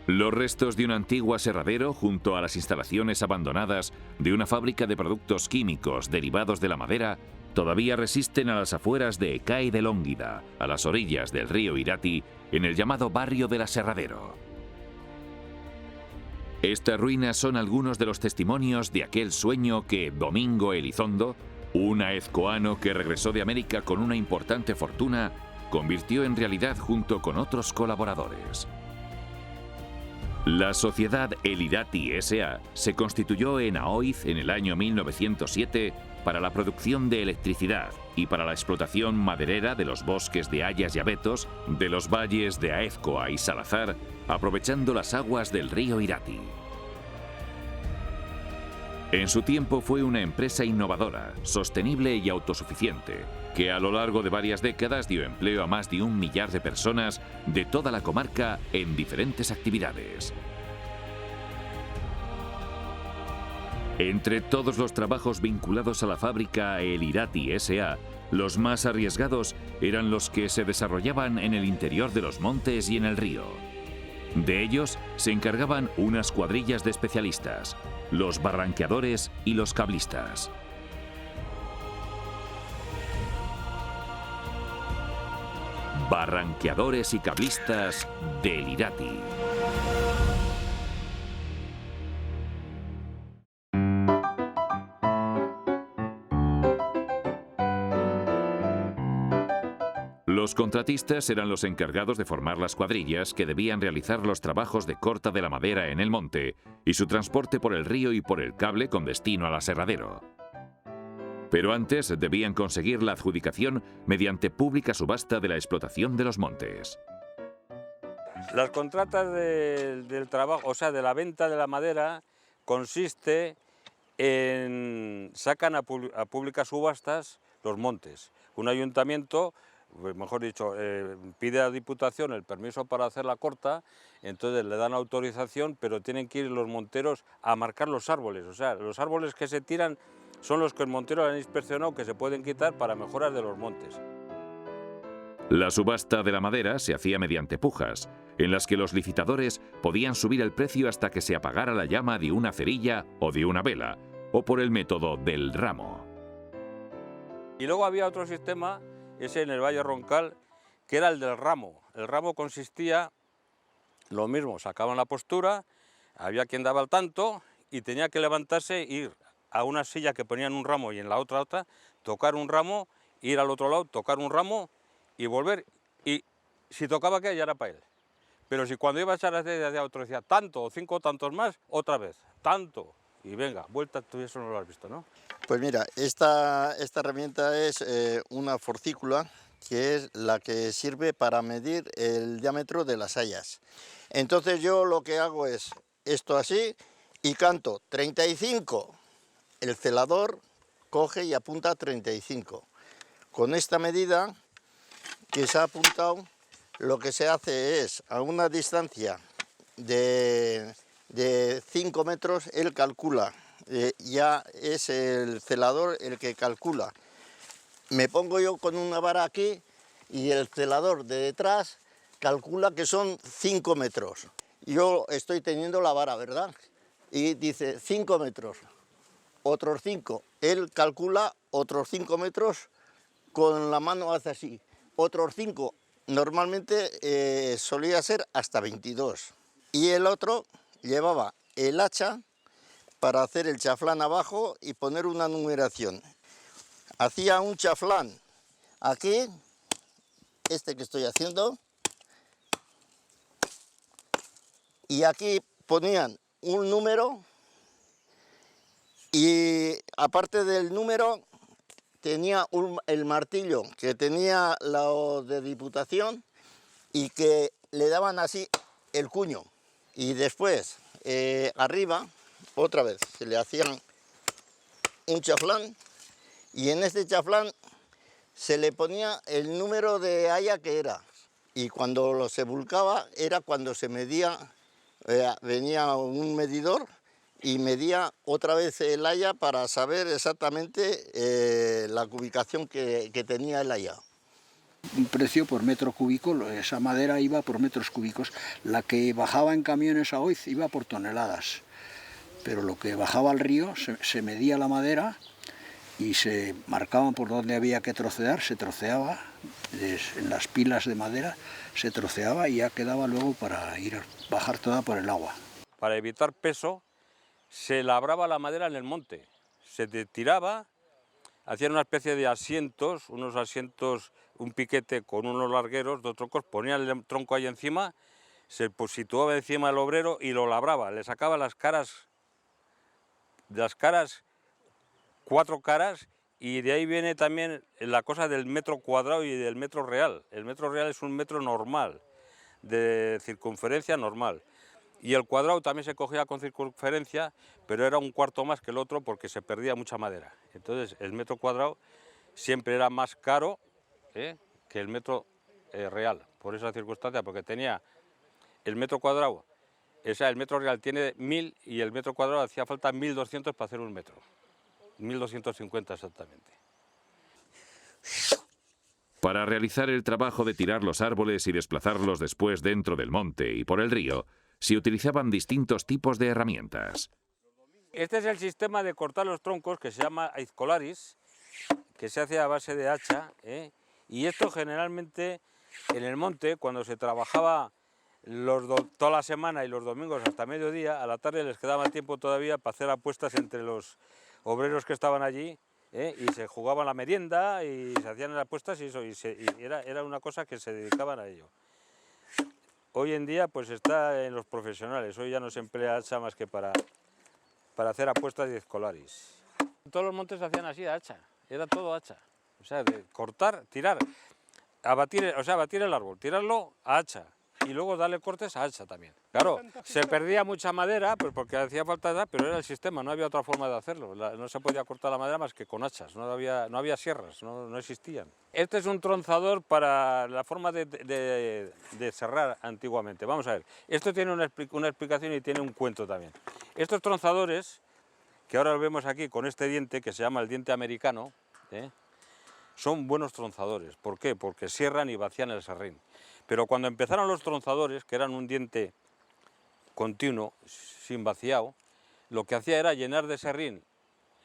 Los restos de un antiguo aserradero junto a las instalaciones abandonadas de una fábrica de productos químicos derivados de la madera todavía resisten a las afueras de Ecai de Lónguida, a las orillas del río Irati, en el llamado barrio del aserradero. Estas ruinas son algunos de los testimonios de aquel sueño que Domingo Elizondo, un aezcoano que regresó de América con una importante fortuna, convirtió en realidad junto con otros colaboradores. La sociedad El Irati S.A. se constituyó en Aoiz en el año 1907 para la producción de electricidad y para la explotación maderera de los bosques de hayas y abetos de los valles de Aezcoa y Salazar, aprovechando las aguas del río Irati. En su tiempo fue una empresa innovadora, sostenible y autosuficiente, que a lo largo de varias décadas dio empleo a más de 1 millar de personas de toda la comarca en diferentes actividades. Entre todos los trabajos vinculados a la fábrica El Irati S.A., los más arriesgados eran los que se desarrollaban en el interior de los montes y en el río. De ellos se encargaban unas cuadrillas de especialistas, los barranqueadores y los cablistas. Barranqueadores y cablistas del Irati. Los contratistas eran los encargados de formar las cuadrillas que debían realizar los trabajos de corta de la madera en el monte y su transporte por el río y por el cable con destino al aserradero. Pero antes debían conseguir la adjudicación mediante pública subasta de la explotación de los montes. Las contratas del trabajo, o sea, de la venta de la madera, consiste en sacan a públicas subastas los montes. Un ayuntamiento, mejor dicho, pide a la Diputación el permiso para hacer la corta, entonces le dan autorización, pero tienen que ir los monteros a marcar los árboles. O sea, los árboles que se tiran son los que el montero han inspeccionado que se pueden quitar para mejoras de los montes. La subasta de la madera se hacía mediante pujas, en las que los licitadores podían subir el precio hasta que se apagara la llama de una cerilla o de una vela, o por el método del ramo. Y luego había otro sistema, ese en el Valle Roncal, que era el del ramo. El ramo consistía lo mismo, sacaban la postura, había quien daba el tanto y tenía que levantarse e ir a una silla que ponían un ramo y en la otra, tocar un ramo, ir al otro lado, tocar un ramo y volver. Y si tocaba que ya era para él. Pero si cuando iba a echar hacia otro decía tanto o 5 tantos más, otra vez, tanto. Y venga, vuelta, tú eso no lo has visto, ¿no? Pues mira, esta herramienta es una forcícula, que es la que sirve para medir el diámetro de las hayas. Entonces yo lo que hago es esto así y canto 35. El celador coge y apunta 35. Con esta medida que se ha apuntado, lo que se hace es, a una distancia de 5 metros, él calcula. Ya es el celador el que calcula. Me pongo yo con una vara aquí y el celador de detrás calcula que son 5 metros. Yo estoy teniendo la vara, ¿verdad? Y dice 5 metros. Otros 5, él calcula otros 5 metros, con la mano hace así, otros 5, normalmente solía ser hasta 22, y el otro llevaba el hacha para hacer el chaflán abajo y poner una numeración. Hacía un chaflán aquí, este que estoy haciendo, y aquí ponían un número. Y aparte del número, tenía el martillo que tenía la de Diputación y que le daban así el cuño. Y después, arriba, otra vez, se le hacían un chaflán y en este chaflán se le ponía el número de haya que era. Y cuando se volcaba era cuando se medía, venía un medidor y medía otra vez el haya para saber exactamente la ubicación que tenía el haya. Un precio por metro cúbico, esa madera iba por metros cúbicos. La que bajaba en camiones a Oiz iba por toneladas, pero lo que bajaba al río se medía la madera y se marcaban por dónde había que trocear, se troceaba, en las pilas de madera se troceaba y ya quedaba luego para bajar toda por el agua. Para evitar peso, se labraba la madera en el monte, se tiraba, hacían una especie de asientos, unos asientos, un piquete con unos largueros, dos troncos, ponían el tronco ahí encima, se situaba encima del obrero y lo labraba, le sacaba las caras, 4 caras, y de ahí viene también la cosa del metro cuadrado y del metro real. El metro real es un metro normal, de circunferencia normal. Y el cuadrado también se cogía con circunferencia, pero era un cuarto más que el otro porque se perdía mucha madera. Entonces el metro cuadrado siempre era más caro que el metro real, por esa circunstancia, porque tenía el metro cuadrado, o sea, el metro real tiene 1000 y el metro cuadrado hacía falta 1200 para hacer un metro, 1250 exactamente. Para realizar el trabajo de tirar los árboles y desplazarlos después dentro del monte y por el río, se utilizaban distintos tipos de herramientas. Este es el sistema de cortar los troncos que se llama aizkolaris, que se hace a base de hacha, y esto generalmente en el monte, cuando se trabajaba toda la semana y los domingos hasta mediodía, a la tarde les quedaba tiempo todavía para hacer apuestas entre los obreros que estaban allí, y se jugaban la merienda y se hacían las apuestas y era una cosa que se dedicaban a ello. Hoy en día pues está en los profesionales, hoy ya no se emplea hacha más que para hacer apuestas y aizkolaris. Todos los montes se hacían así a hacha, era todo hacha, o sea, de cortar, tirar, batir el árbol, tirarlo a hacha y luego darle cortes a hacha también. Claro, se perdía mucha madera pues porque hacía falta, pero era el sistema, no había otra forma de hacerlo, no se podía cortar la madera más que con hachas, no había sierras, no existían. Este es un tronzador para la forma de serrar antiguamente. Vamos a ver, esto tiene una explicación y tiene un cuento también. Estos tronzadores, que ahora lo vemos aquí con este diente que se llama el diente americano, son buenos tronzadores. ¿Por qué? Porque cierran y vacían el serrín. Pero cuando empezaron los tronzadores, que eran un diente continuo, sin vaciado, lo que hacía era llenar de serrín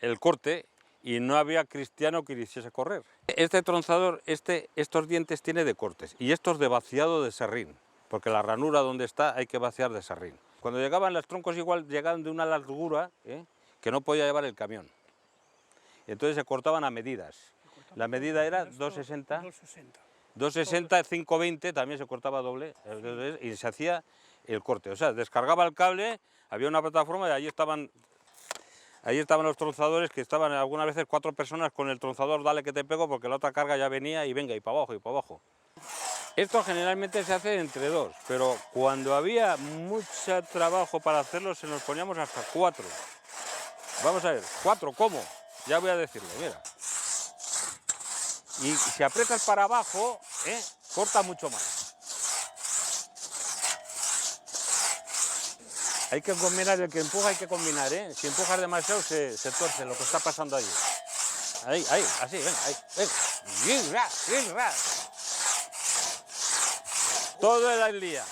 el corte y no había cristiano que hiciese correr. Este tronzador, estos dientes tiene de cortes y estos de vaciado de serrín, porque la ranura donde está hay que vaciar de serrín. Cuando llegaban los troncos igual llegaban de una largura que no podía llevar el camión. Entonces se cortaban a medidas. La medida era 2,60. 2,60, 5,20, también se cortaba doble y se hacía el corte. O sea, descargaba el cable, había una plataforma y ahí estaban los tronzadores, que estaban algunas veces 4 personas con el tronzador, dale que te pego, porque la otra carga ya venía y venga, y para abajo, y para abajo. Esto generalmente se hace entre 2, pero cuando había mucho trabajo para hacerlo se nos poníamos hasta 4. Vamos a ver, 4, ¿cómo? Ya voy a decirlo, mira. Y si aprietas para abajo, corta mucho más. Hay que combinar, el que empuja hay que combinar, Si empujas demasiado se torce lo que está pasando ahí. Ahí, así, venga, ahí, venga. Todo el día.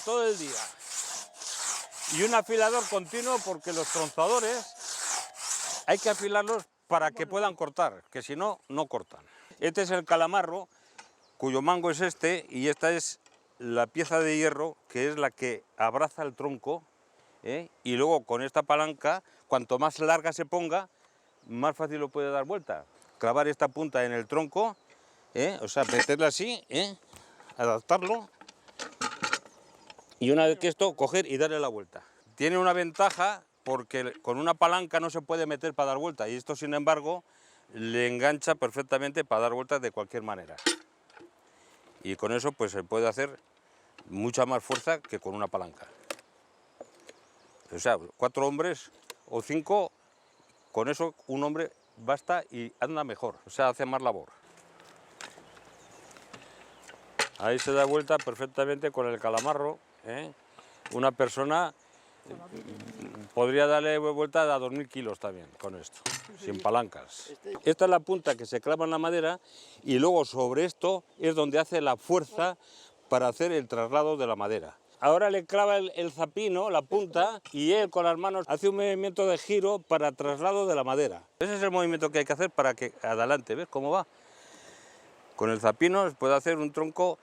Y un afilador continuo porque los tronzadores hay que afilarlos para que puedan cortar, que si no, no cortan. Este es el calamarro, cuyo mango es este, y esta es la pieza de hierro, que es la que abraza el tronco, y luego con esta palanca, cuanto más larga se ponga, más fácil lo puede dar vuelta. Clavar esta punta en el tronco, o sea, meterla así, adaptarlo, y una vez que esto, coger y darle la vuelta. Tiene una ventaja porque con una palanca no se puede meter para dar vuelta, y esto, sin embargo, le engancha perfectamente para dar vueltas de cualquier manera. Y con eso pues se puede hacer mucha más fuerza que con una palanca. O sea, 4 hombres o 5, con eso un hombre basta y anda mejor, o sea, hace más labor. Ahí se da vuelta perfectamente con el calamarro, Una persona podría darle vuelta a 2000 kilos también con esto, sin palancas. Esta es la punta que se clava en la madera y luego sobre esto es donde hace la fuerza para hacer el traslado de la madera. Ahora le clava el zapino, la punta, y él con las manos hace un movimiento de giro para traslado de la madera. Ese es el movimiento que hay que hacer para que adelante, ¿ves cómo va? Con el zapino puede hacer un tronco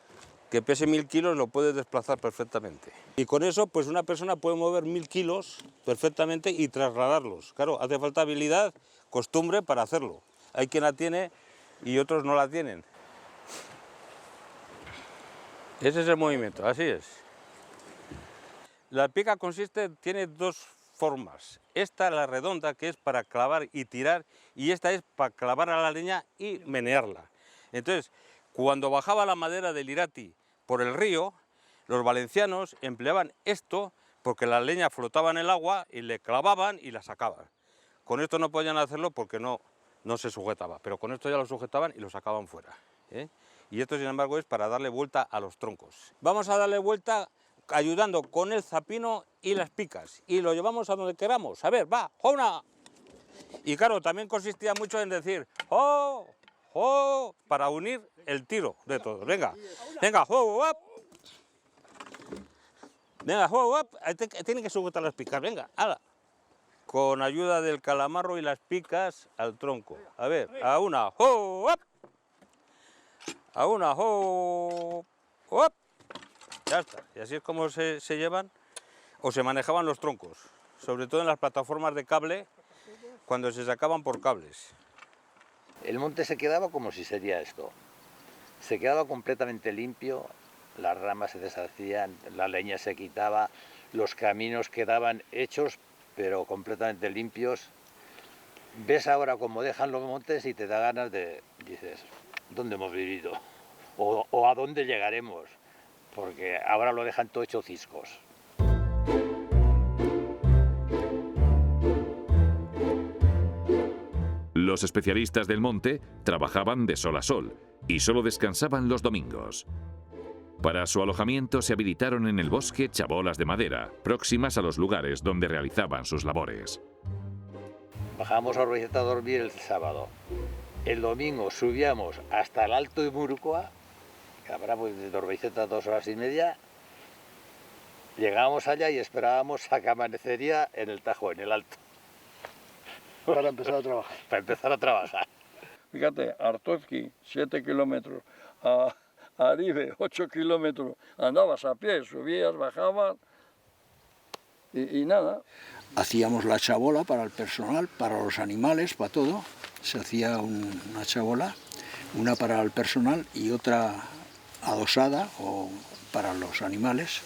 que pese 1000 kilos, lo puede desplazar perfectamente. Y con eso, pues una persona puede mover 1000 kilos perfectamente y trasladarlos. Claro, hace falta habilidad, costumbre para hacerlo. Hay quien la tiene y otros no la tienen. Ese es el movimiento, así es. La pica tiene dos formas. Esta, la redonda, que es para clavar y tirar, y esta es para clavar a la leña y menearla. Entonces, cuando bajaba la madera del Irati por el río, los valencianos empleaban esto porque la leña flotaba en el agua y le clavaban y la sacaban. Con esto no podían hacerlo porque no se sujetaba, pero con esto ya lo sujetaban y lo sacaban fuera, ¿eh? Y esto, sin embargo, es para darle vuelta a los troncos. Vamos a darle vuelta ayudando con el zapino y las picas, y lo llevamos a donde queramos. A ver, va, ¡jona! Y claro, también consistía mucho en decir ¡oh! ¡Oh! Para unir el tiro de todos. Venga, venga, ¡oh! ¡Up! Venga, ¡oh! ¡Up! Tienen que sujetar las picas, venga, ¡hala! Con ayuda del calamarro y las picas al tronco. A ver, a una, ¡oh! ¡Up! A una, ¡oh! ¡Up! Ya está. Y así es como se llevan o se manejaban los troncos, sobre todo en las plataformas de cable, cuando se sacaban por cables. El monte se quedaba como si sería esto. Se quedaba completamente limpio, las ramas se deshacían, la leña se quitaba, los caminos quedaban hechos, pero completamente limpios. Ves ahora cómo dejan los montes y te da ganas de, dices, ¿dónde hemos vivido? O ¿a dónde llegaremos? Porque ahora lo dejan todo hecho ciscos. Los especialistas del monte trabajaban de sol a sol y solo descansaban los domingos. Para su alojamiento se habilitaron en el bosque chabolas de madera, próximas a los lugares donde realizaban sus labores. Bajábamos a Orbaiceta a dormir el sábado. El domingo subíamos hasta el Alto de Murucoa, que habrá de Orbaiceta 2 horas y media. Llegábamos allá y esperábamos a que amanecería en el Tajo, en el Alto. Para empezar a trabajar. Para empezar a trabajar. Fíjate, Artozki, 7 kilómetros, a Aribe, 8 kilómetros. Andabas a pie, subías, bajabas y nada. Hacíamos la chabola para el personal, para los animales, para todo. Se hacía una chabola, una para el personal y otra adosada o para los animales.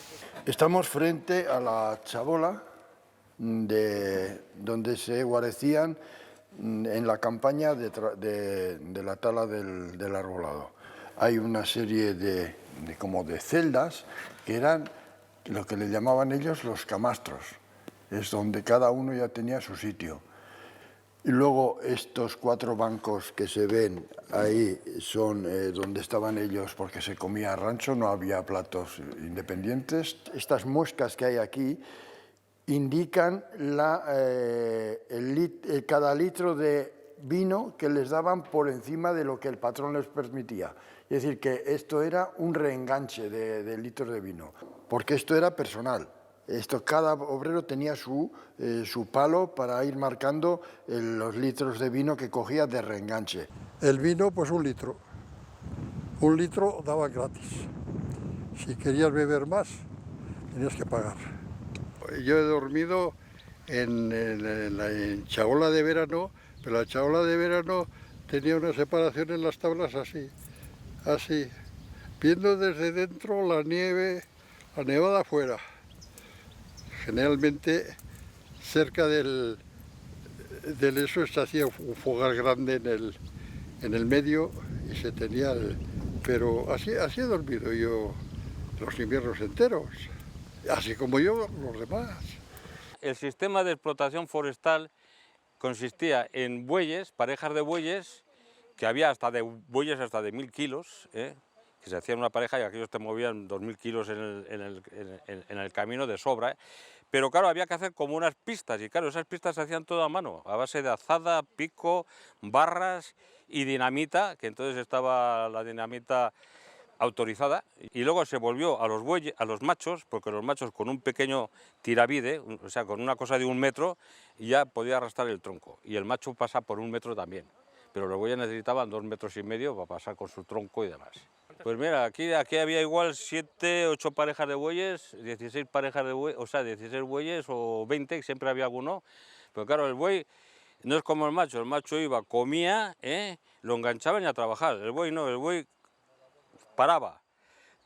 Estamos frente a la chabola donde se guarecían en la campaña de la tala del arbolado. Hay una serie de celdas que eran lo que le llamaban ellos los camastros. Es donde cada uno ya tenía su sitio. Y luego estos 4 bancos que se ven ahí son donde estaban ellos porque se comía rancho, no había platos independientes. Estas muescas que hay aquí indican cada litro de vino que les daban por encima de lo que el patrón les permitía. Es decir, que esto era un reenganche de litros de vino, porque esto era personal. Cada obrero tenía su palo para ir marcando los litros de vino que cogía de reenganche. El vino, pues 1 litro. 1 litro daba gratis. Si querías beber más, tenías que pagar. Yo he dormido en chabola de verano, pero la chabola de verano tenía una separación en las tablas así, viendo desde dentro la nieve, la nevada afuera. Generalmente cerca del eso se hacía un fogar grande en el medio y se tenía pero así he dormido yo los inviernos enteros, así como yo los demás. El sistema de explotación forestal consistía en bueyes, parejas de bueyes, que había bueyes hasta de 1000 kilos, que se hacían una pareja y aquellos te movían 2000 kilos en el camino de sobra, pero claro, había que hacer como unas pistas, y claro, esas pistas se hacían todo a mano, a base de azada, pico, barras y dinamita, que entonces estaba la dinamita autorizada, y luego se volvió a los bueyes, a los machos, porque los machos con un pequeño tiravide, o sea, con una cosa de 1 metro, ya podía arrastrar el tronco, y el macho pasa por 1 metro también, pero los bueyes necesitaban 2,5 metros para pasar con su tronco y demás. Pues mira, aquí había igual 7, 8 parejas de bueyes, 16 parejas de bueyes, o sea, 16 bueyes o 20, siempre había alguno, pero claro, el buey no es como el macho iba, comía, lo enganchaban y a trabajar, el buey no, el buey paraba,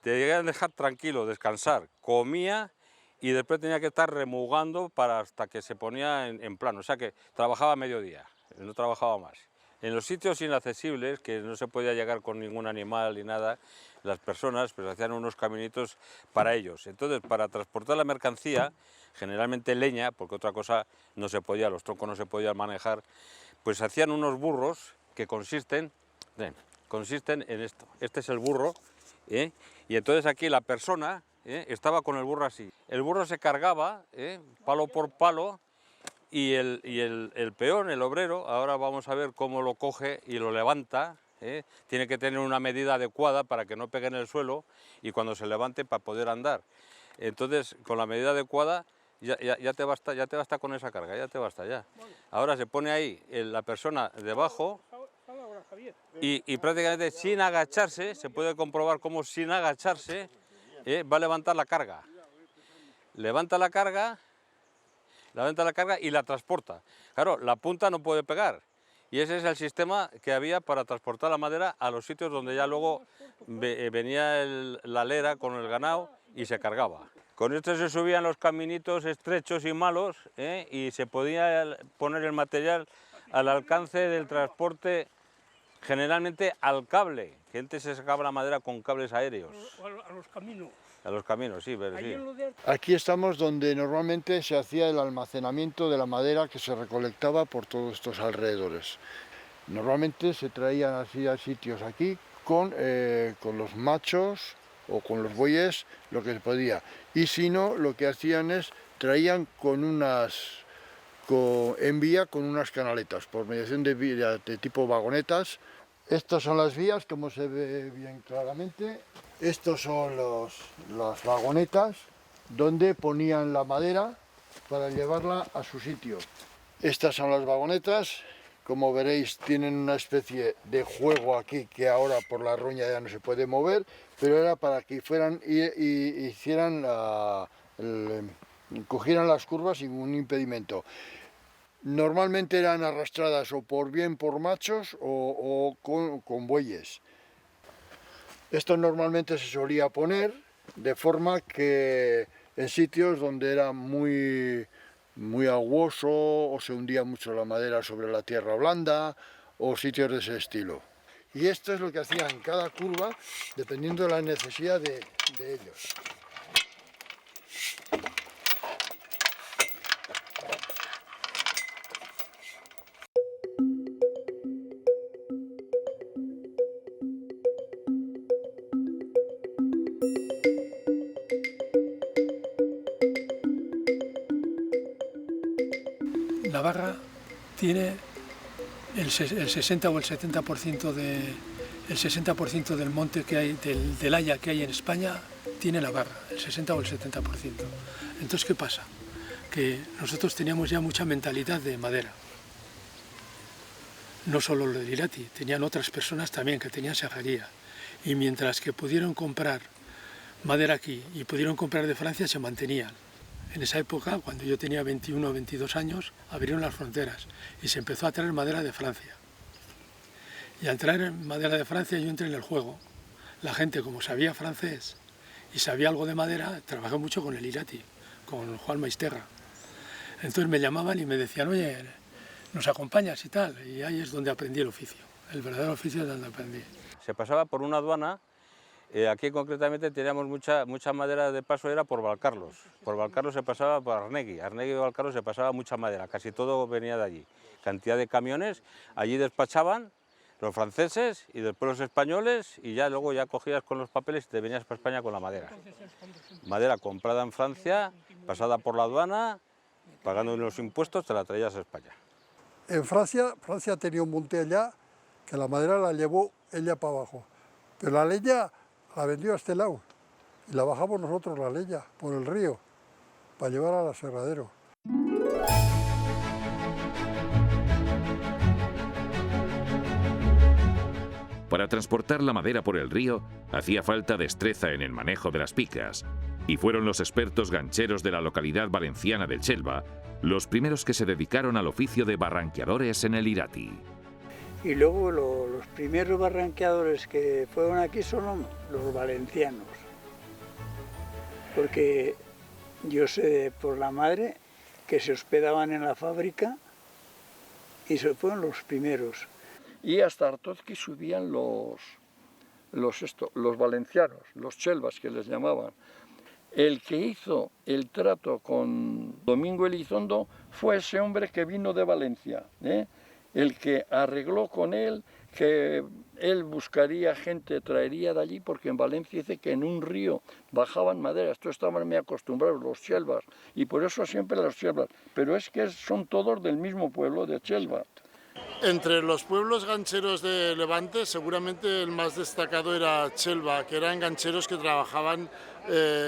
te llegaban a dejar tranquilo, descansar, comía y después tenía que estar remugando hasta que se ponía en plano, o sea que trabajaba a mediodía, no trabajaba más. En los sitios inaccesibles, que no se podía llegar con ningún animal ni nada, las personas pues hacían unos caminitos para ellos. Entonces, para transportar la mercancía, generalmente leña, porque otra cosa no se podía, los troncos no se podían manejar, pues hacían unos burros que consisten en esto. Este es el burro, y entonces aquí la persona estaba con el burro así. El burro se cargaba, palo por palo, y el peón, el obrero, ahora vamos a ver cómo lo coge y lo levanta, tiene que tener una medida adecuada para que no pegue en el suelo y cuando se levante para poder andar. Entonces, con la medida adecuada ya te basta con esa carga, ya te basta ya. Ahora se pone ahí la persona debajo y prácticamente sin agacharse, se puede comprobar cómo sin agacharse va a levantar la carga. Levanta la carga y la transporta. Claro, la punta no puede pegar. Y ese es el sistema que había para transportar la madera a los sitios donde ya luego venía la lera con el ganado y se cargaba. Con esto se subían los caminitos estrechos y malos, y se podía poner el material al alcance del transporte, generalmente al cable, que antes se sacaba la madera con cables aéreos. A los caminos. A los caminos, sí, pero sí. Aquí estamos donde normalmente se hacía el almacenamiento de la madera que se recolectaba por todos estos alrededores. Normalmente se traían así a sitios aquí con los machos o con los bueyes, lo que se podía. Y si no, lo que hacían es traían en vía con unas canaletas, por mediación de tipo vagonetas. Estas son las vías, como se ve bien claramente. Estos son las vagonetas donde ponían la madera para llevarla a su sitio. Estas son las vagonetas, como veréis tienen una especie de juego aquí que ahora por la roña ya no se puede mover, pero era para que fueran y hicieran cogieran las curvas sin un impedimento. Normalmente eran arrastradas o por machos o con bueyes. Esto normalmente se solía poner de forma que en sitios donde era muy aguoso o se hundía mucho la madera sobre la tierra blanda o sitios de ese estilo. Y esto es lo que hacían en cada curva dependiendo de la necesidad de ellos. Navarra tiene el 60 o el 70% el 60% del monte que hay, del haya que hay en España, tiene Navarra, el 60 o el 70%. Entonces, ¿qué pasa? Que nosotros teníamos ya mucha mentalidad de madera. No solo los de Irati, tenían otras personas también que tenían serrería. Y mientras que pudieron comprar madera aquí y pudieron comprar de Francia, se mantenían. En esa época, cuando yo tenía 21 o 22 años, abrieron las fronteras y se empezó a traer madera de Francia. Y al traer madera de Francia yo entré en el juego. La gente, como sabía francés y sabía algo de madera, trabajé mucho con el Irati, con Juan Maisterra. Entonces me llamaban y me decían, oye, ¿nos acompañas y tal? Y ahí es donde aprendí el oficio. El verdadero oficio es donde aprendí. Se pasaba por una aduana. Aquí concretamente teníamos mucha madera de paso, era por Valcarlos. Por Valcarlos se pasaba por Arnegui. Arnegui y Valcarlos se pasaba mucha madera, casi todo venía de allí. Cantidad de camiones, allí despachaban los franceses y después los españoles y ya luego ya cogías con los papeles y te venías para España con la madera. Madera comprada en Francia pasada por la aduana, pagando unos impuestos, te la traías a España. En Francia tenía un monte allá, que la madera la llevó ella para abajo, pero la leña la vendió a este lado, y la bajamos nosotros la leña, por el río, para llevar al aserradero. Para transportar la madera por el río, hacía falta destreza en el manejo de las picas, y fueron los expertos gancheros de la localidad valenciana del Chelva los primeros que se dedicaron al oficio de barranqueadores en el Irati. Y luego los primeros barranqueadores que fueron aquí son los valencianos, porque yo sé por la madre que se hospedaban en la fábrica y fueron los primeros. Y hasta Artozqui subían los valencianos, los chelvas que les llamaban. El que hizo el trato con Domingo Elizondo fue ese hombre que vino de Valencia, ¿eh? El que arregló con él, que él buscaría gente, traería de allí, porque en Valencia dice que en un río bajaban madera. Esto estaban muy acostumbrados los chelvas, y por eso siempre los chelvas. Pero es que son todos del mismo pueblo de Chelva. Entre los pueblos gancheros de Levante, seguramente el más destacado era Chelva, que eran gancheros que trabajaban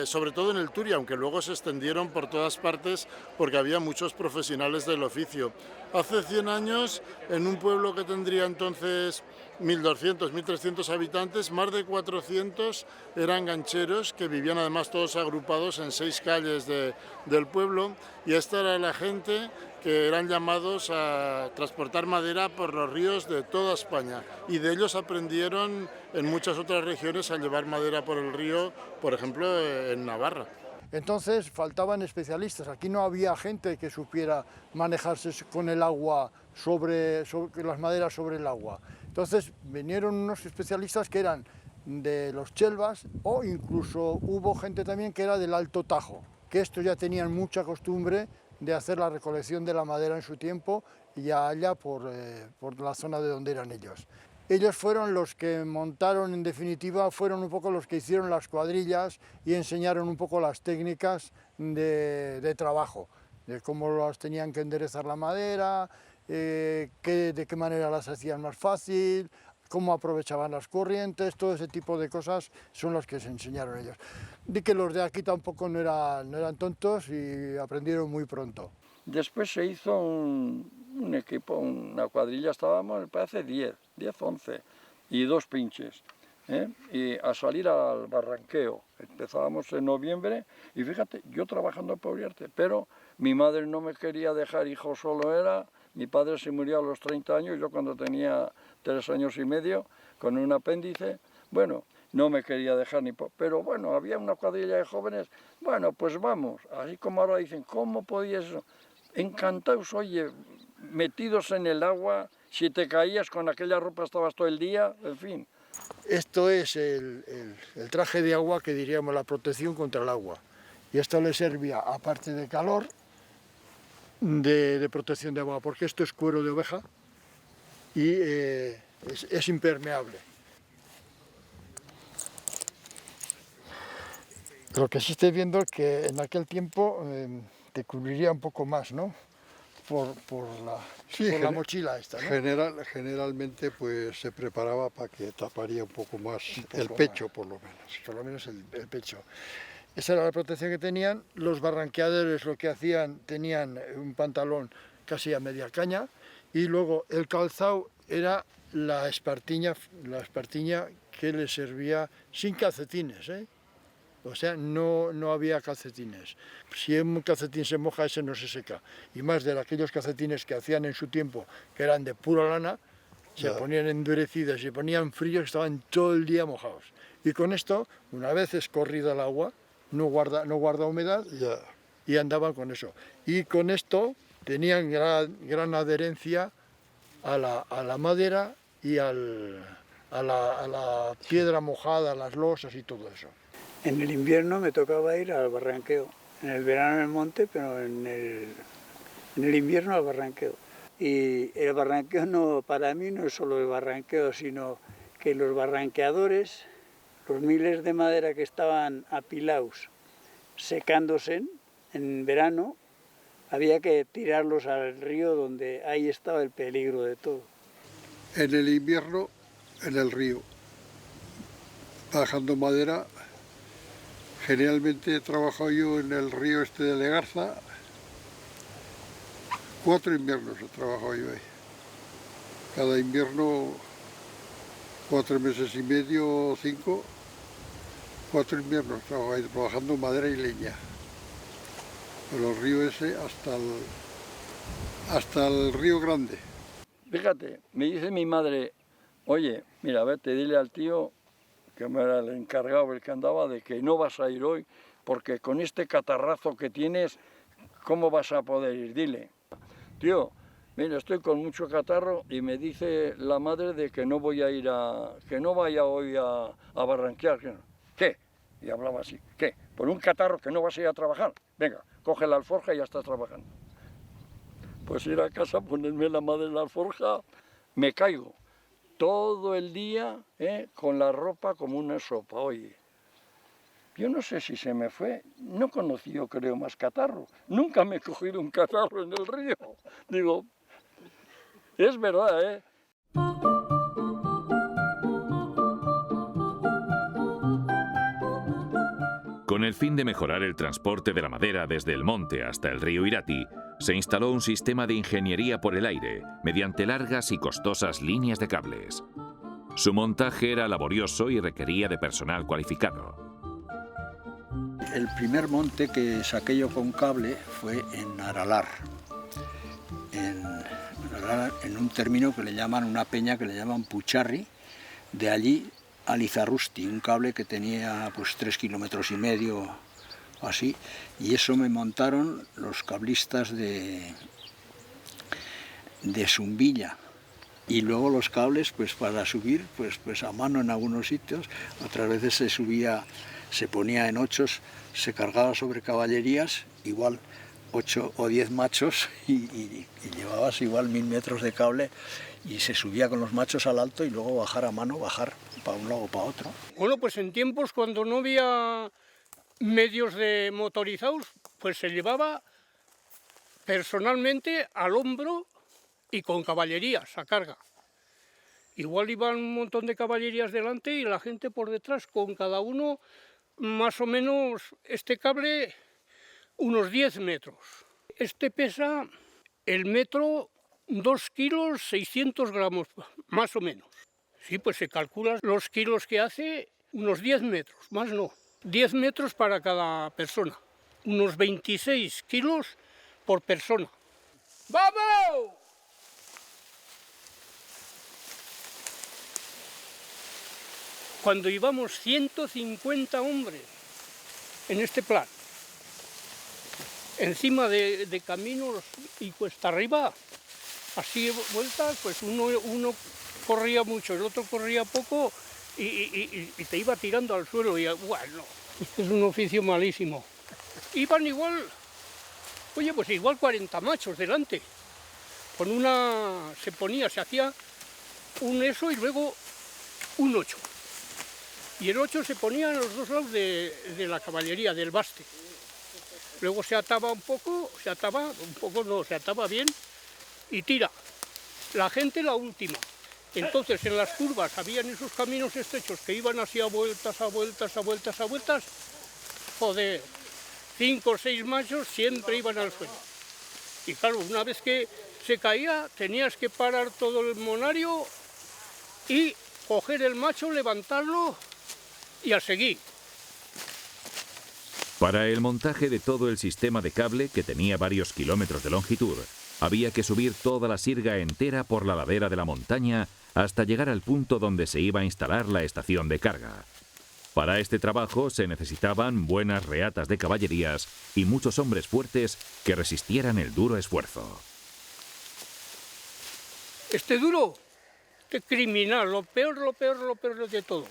sobre todo en el Turia, aunque luego se extendieron por todas partes porque había muchos profesionales del oficio. Hace 100 años, en un pueblo que tendría entonces 1.200, 1.300 habitantes, más de 400 eran gancheros que vivían además todos agrupados en 6 calles del pueblo, y esta era la gente que eran llamados a transportar madera por los ríos de toda España, y de ellos aprendieron en muchas otras regiones a llevar madera por el río, por ejemplo en Navarra. Entonces faltaban especialistas, aquí no había gente que supiera manejarse con el agua, sobre las maderas sobre el agua. Entonces vinieron unos especialistas que eran de los chelvas, o incluso hubo gente también que era del Alto Tajo, que estos ya tenían mucha costumbre de hacer la recolección de la madera en su tiempo, y allá por la zona de donde eran ellos. Ellos fueron los que montaron, en definitiva, fueron un poco los que hicieron las cuadrillas y enseñaron un poco las técnicas de trabajo, de cómo las tenían que enderezar la madera, de qué manera las hacían más fácil, cómo aprovechaban las corrientes, todo ese tipo de cosas son las que se enseñaron ellos. Y que los de aquí tampoco no eran tontos y aprendieron muy pronto. Después se hizo un equipo, una cuadrilla, estábamos, me parece 10, 11, y 2 pinches, ¿eh? Y a salir al barranqueo. Empezábamos en noviembre, y fíjate, yo trabajando por Uriarte, pero mi madre no me quería dejar hijo solo, mi padre se murió a los 30 años, yo cuando tenía 3 años y medio, con un apéndice, bueno, no me quería dejar pero bueno, había una cuadrilla de jóvenes, bueno, pues vamos, así como ahora dicen, ¿cómo podías eso? Encantados, oye, metidos en el agua, si te caías con aquella ropa estabas todo el día, en fin. Esto es el traje de agua, que diríamos la protección contra el agua. Y esto le servía, aparte de calor, de protección de agua, porque esto es cuero de oveja y es impermeable. Lo que sí estoy viendo es que en aquel tiempo te cubriría un poco más, ¿no? Por la mochila esta, ¿no? Generalmente pues se preparaba para que taparía un poco más el pecho, por lo menos. Por lo menos el pecho. Esa era la protección que tenían. Los barranqueadores lo que hacían, tenían un pantalón casi a media caña, y luego el calzado era la espartiña que les servía sin calcetines, ¿eh? O sea, no había calcetines. Si un calcetín se moja, ese no se seca. Y más de aquellos calcetines que hacían en su tiempo, que eran de pura lana, se ponían endurecidos, se ponían fríos, estaban todo el día mojados. Y con esto, una vez escorrida el agua, no guarda humedad, y andaban con eso. Y con esto tenían gran adherencia a la madera y a la piedra mojada, a las losas y todo eso. En el invierno me tocaba ir al barranqueo, en el verano en el monte, pero en el invierno al barranqueo. Y el barranqueo para mí no es solo el barranqueo, sino que los barranqueadores, los miles de madera que estaban apilados, secándose, en verano había que tirarlos al río, donde ahí estaba el peligro de todo. En el invierno, en el río, bajando madera. Generalmente he trabajado yo en el río este de Legarza. 4 inviernos he trabajado yo ahí. Cada invierno 4 meses y medio, 5. 4 inviernos trabajo ahí, trabajando madera y leña. Por el río ese hasta el río Grande. Fíjate, me dice mi madre, oye, mira, vete, dile al tío, que me era el encargado, el que andaba, de que no vas a ir hoy, porque con este catarrazo que tienes, ¿cómo vas a poder ir? Dile, tío, mira, estoy con mucho catarro y me dice la madre de que no voy a ir que no vaya hoy a barranquear. ¿Qué? Y hablaba así, ¿qué? ¿Por un catarro que no vas a ir a trabajar? Venga, coge la alforja y ya estás trabajando. Pues ir a casa, ponerme la madre en la alforja, me caigo todo el día con la ropa como una sopa. Oye, yo no sé si se me fue, no conocí yo creo más catarro, nunca me he cogido un catarro en el río. Digo, es verdad, ¿eh? Con el fin de mejorar el transporte de la madera desde el monte hasta el río Irati, se instaló un sistema de ingeniería por el aire, mediante largas y costosas líneas de cables. Su montaje era laborioso y requería de personal cualificado. El primer monte que saqué yo con cable fue en Aralar, en un término que le llaman, una peña que le llaman Pucharri, de allí a Lizarrusti, un cable que tenía pues 3,5 kilómetros o así, y eso me montaron los cablistas de Zumbilla. Y luego los cables, pues para subir, pues a mano en algunos sitios, otras veces se subía, se ponía en 8, se cargaba sobre caballerías, igual 8 o 10 machos, y llevabas igual 1000 metros de cable, y se subía con los machos al alto y luego bajar a mano, bajar para un lado o para otro. Bueno, pues en tiempos cuando no había medios de motorizados, pues se llevaba personalmente al hombro y con caballerías a carga. Igual iban un montón de caballerías delante y la gente por detrás, con cada uno más o menos este cable unos 10 metros. Este pesa el metro 2 kilos 600 gramos, más o menos. Sí, pues se calculan los kilos que hace, unos 10 metros, más no. 10 metros para cada persona, unos 26 kilos por persona. ¡Vamos! Cuando íbamos 150 hombres en este plan, encima de caminos y cuesta arriba, así vueltas, pues uno corría mucho, el otro corría poco y te iba tirando al suelo y bueno, es un oficio malísimo. Iban igual, oye, pues igual 40 machos delante, con una, se hacía un eso y luego un 8. Y el 8 se ponía en los dos lados de la caballería, del baste. Luego se ataba un poco no, se ataba bien y tira. La gente la última. Entonces en las curvas habían esos caminos estrechos que iban así a vueltas, joder, 5 o 6 machos siempre iban al suelo. Y claro, una vez que se caía tenías que parar todo el monario y coger el macho, levantarlo y a seguir. Para el montaje de todo el sistema de cable, que tenía varios kilómetros de longitud, había que subir toda la sirga entera por la ladera de la montaña hasta llegar al punto donde se iba a instalar la estación de carga. Para este trabajo se necesitaban buenas reatas de caballerías y muchos hombres fuertes que resistieran el duro esfuerzo. Este criminal, lo peor de todo.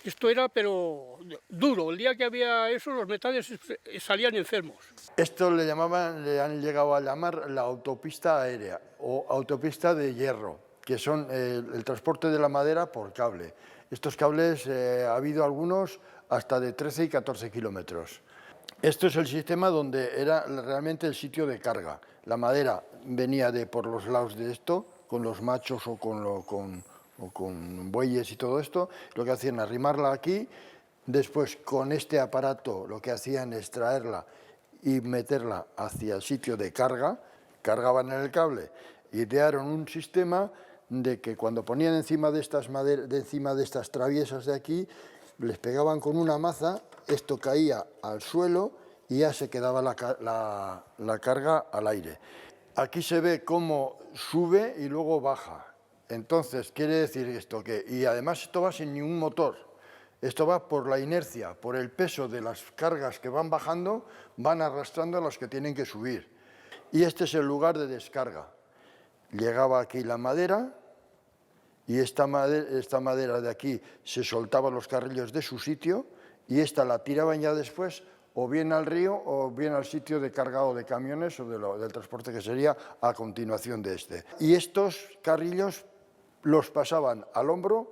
Esto era, pero duro. El día que había eso, los metales salían enfermos. Esto le han llegado a llamar la autopista aérea o autopista de hierro, que son el transporte de la madera por cable. Estos cables ha habido algunos hasta de 13 y 14 kilómetros. Esto es el sistema donde era realmente el sitio de carga. La madera venía de por los lados de esto, con los machos o con bueyes y todo esto. Lo que hacían es arrimarla aquí, después con este aparato lo que hacían es traerla y meterla hacia el sitio de carga, cargaban en el cable, idearon un sistema de que cuando ponían encima de estas encima de estas traviesas de aquí, les pegaban con una maza, esto caía al suelo y ya se quedaba la carga al aire. Aquí se ve cómo sube y luego baja. Entonces, quiere decir esto que, y además esto va sin ningún motor, esto va por la inercia, por el peso de las cargas que van bajando, van arrastrando a las que tienen que subir. Y este es el lugar de descarga. Llegaba aquí la madera y esta madera de aquí se soltaba los carrillos de su sitio y esta la tiraban ya después o bien al río o bien al sitio de cargado de camiones o del transporte que sería a continuación de este. Y estos carrillos los pasaban al hombro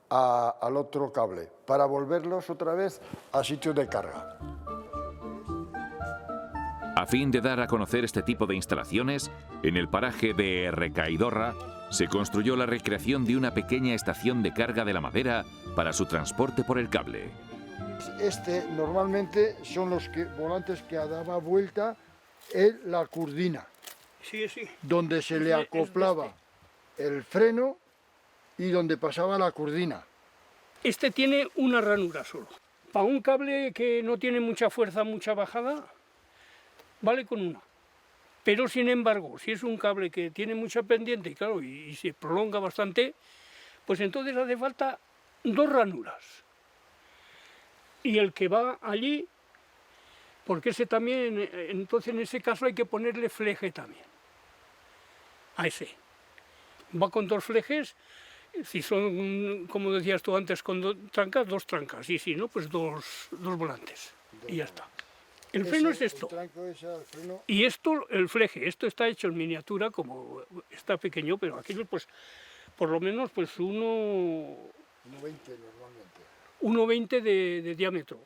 al otro cable para volverlos otra vez a sitio de carga. A fin de dar a conocer este tipo de instalaciones, en el paraje de Errecaidorra se construyó la recreación de una pequeña estación de carga de la madera para su transporte por el cable. Este normalmente son los volantes que daba vuelta en la curdina, Sí, sí. donde se le acoplaba el freno y donde pasaba la curdina. Este tiene una ranura solo. Para un cable que no tiene mucha fuerza, mucha bajada, vale con una. Pero sin embargo, si es un cable que tiene mucha pendiente y claro, y se prolonga bastante, pues entonces hace falta 2 ranuras. Y el que va allí, porque ese también, entonces en ese caso hay que ponerle fleje también. A ese. Va con 2 flejes, si son, como decías tú antes, con 2 trancas, 2 trancas. Y si no, pues dos volantes. Y ya está. El freno es esto. Y esto, el fleje, esto está hecho en miniatura, como está pequeño, pero aquello, pues, por lo menos, pues 1,20 normalmente. 1,20 de diámetro.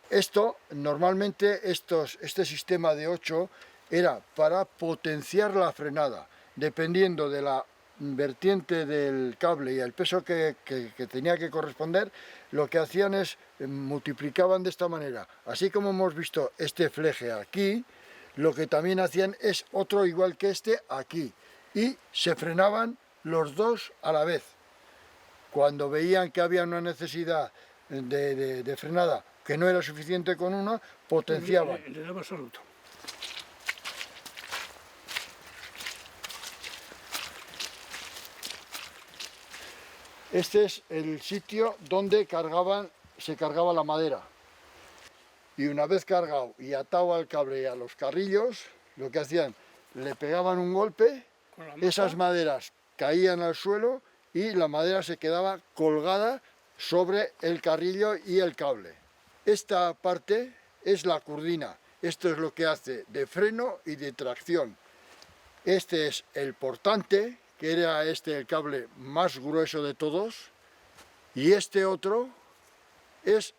Esto, normalmente, este sistema de 8 era para potenciar la frenada, dependiendo de la vertiente del cable y el peso que tenía que corresponder, lo que hacían es multiplicaban de esta manera. Así como hemos visto este fleje aquí, lo que también hacían es otro igual que este aquí, y se frenaban los dos a la vez. Cuando veían que había una necesidad de frenada que no era suficiente con una, potenciaban. Le daba saludo. Este es el sitio donde se cargaba la madera. Y una vez cargado y atado al cable y a los carrillos, lo que hacían, le pegaban un golpe, esas maderas caían al suelo y la madera se quedaba colgada sobre el carrillo y el cable. Esta parte es la curdina. Esto es lo que hace de freno y de tracción. Este es el portante, que era el cable más grueso de todos, y este otro es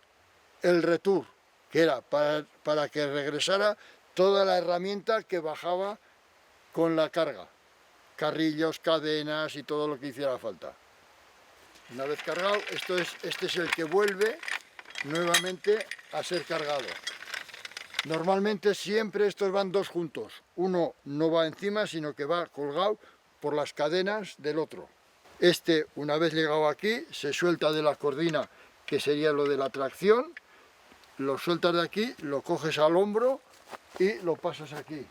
el retur, que era para que regresara toda la herramienta que bajaba con la carga, carrillos, cadenas y todo lo que hiciera falta. Una vez cargado, este es el que vuelve nuevamente a ser cargado. Normalmente siempre estos van 2 juntos, uno no va encima sino que va colgado por las cadenas del otro. Este, una vez llegado aquí, se suelta de la cordina, que sería lo de la tracción, lo sueltas de aquí, lo coges al hombro y lo pasas aquí.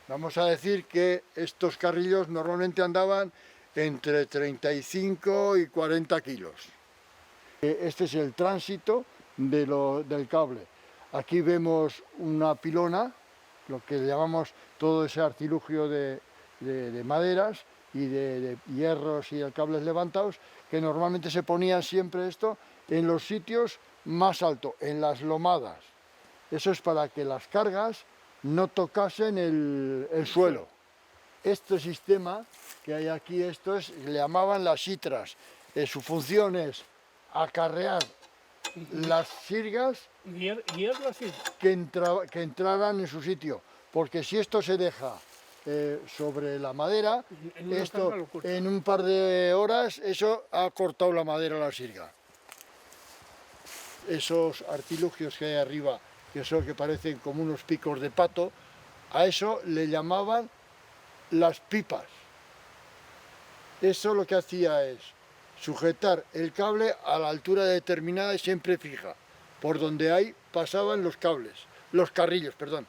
Vamos a decir que estos carrillos normalmente andaban entre 35 y 40 kilos. Este es el tránsito del cable. Aquí vemos una pilona, lo que llamamos todo ese artilugio de maderas y de hierros y de cables levantados, que normalmente se ponía siempre esto en los sitios más altos, en las lomadas. Eso es para que las cargas no tocasen el suelo. Este sistema que hay aquí, le llamaban las sitras. Su función es acarrear las sirgas guiar la sirga. que entraran en su sitio. Porque si esto se deja sobre la madera, en un par de horas, eso ha cortado la madera a la sirga. Esos artilugios que hay arriba, que parecen como unos picos de pato, a eso le llamaban las pipas. Eso lo que hacía es sujetar el cable a la altura determinada y siempre fija, por donde pasaban los cables, los carrillos, perdón.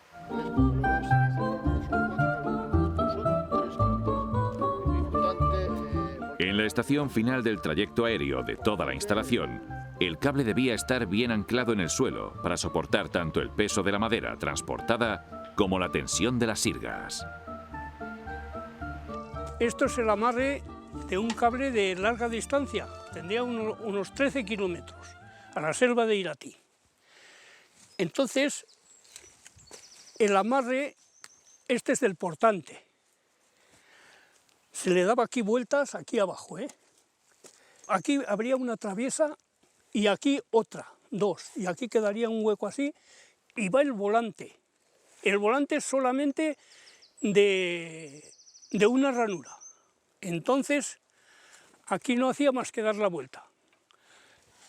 En la estación final del trayecto aéreo de toda la instalación, el cable debía estar bien anclado en el suelo para soportar tanto el peso de la madera transportada como la tensión de las sirgas. Esto es el amarre de un cable de larga distancia, tendría unos 13 kilómetros, a la selva de Iratí. Entonces, el amarre, este es del portante. Se le daba aquí vueltas, aquí abajo, ¿eh? Aquí habría una traviesa y aquí otra, dos, y aquí quedaría un hueco así, y va el volante. El volante es solamente de una ranura. Entonces, aquí no hacía más que dar la vuelta.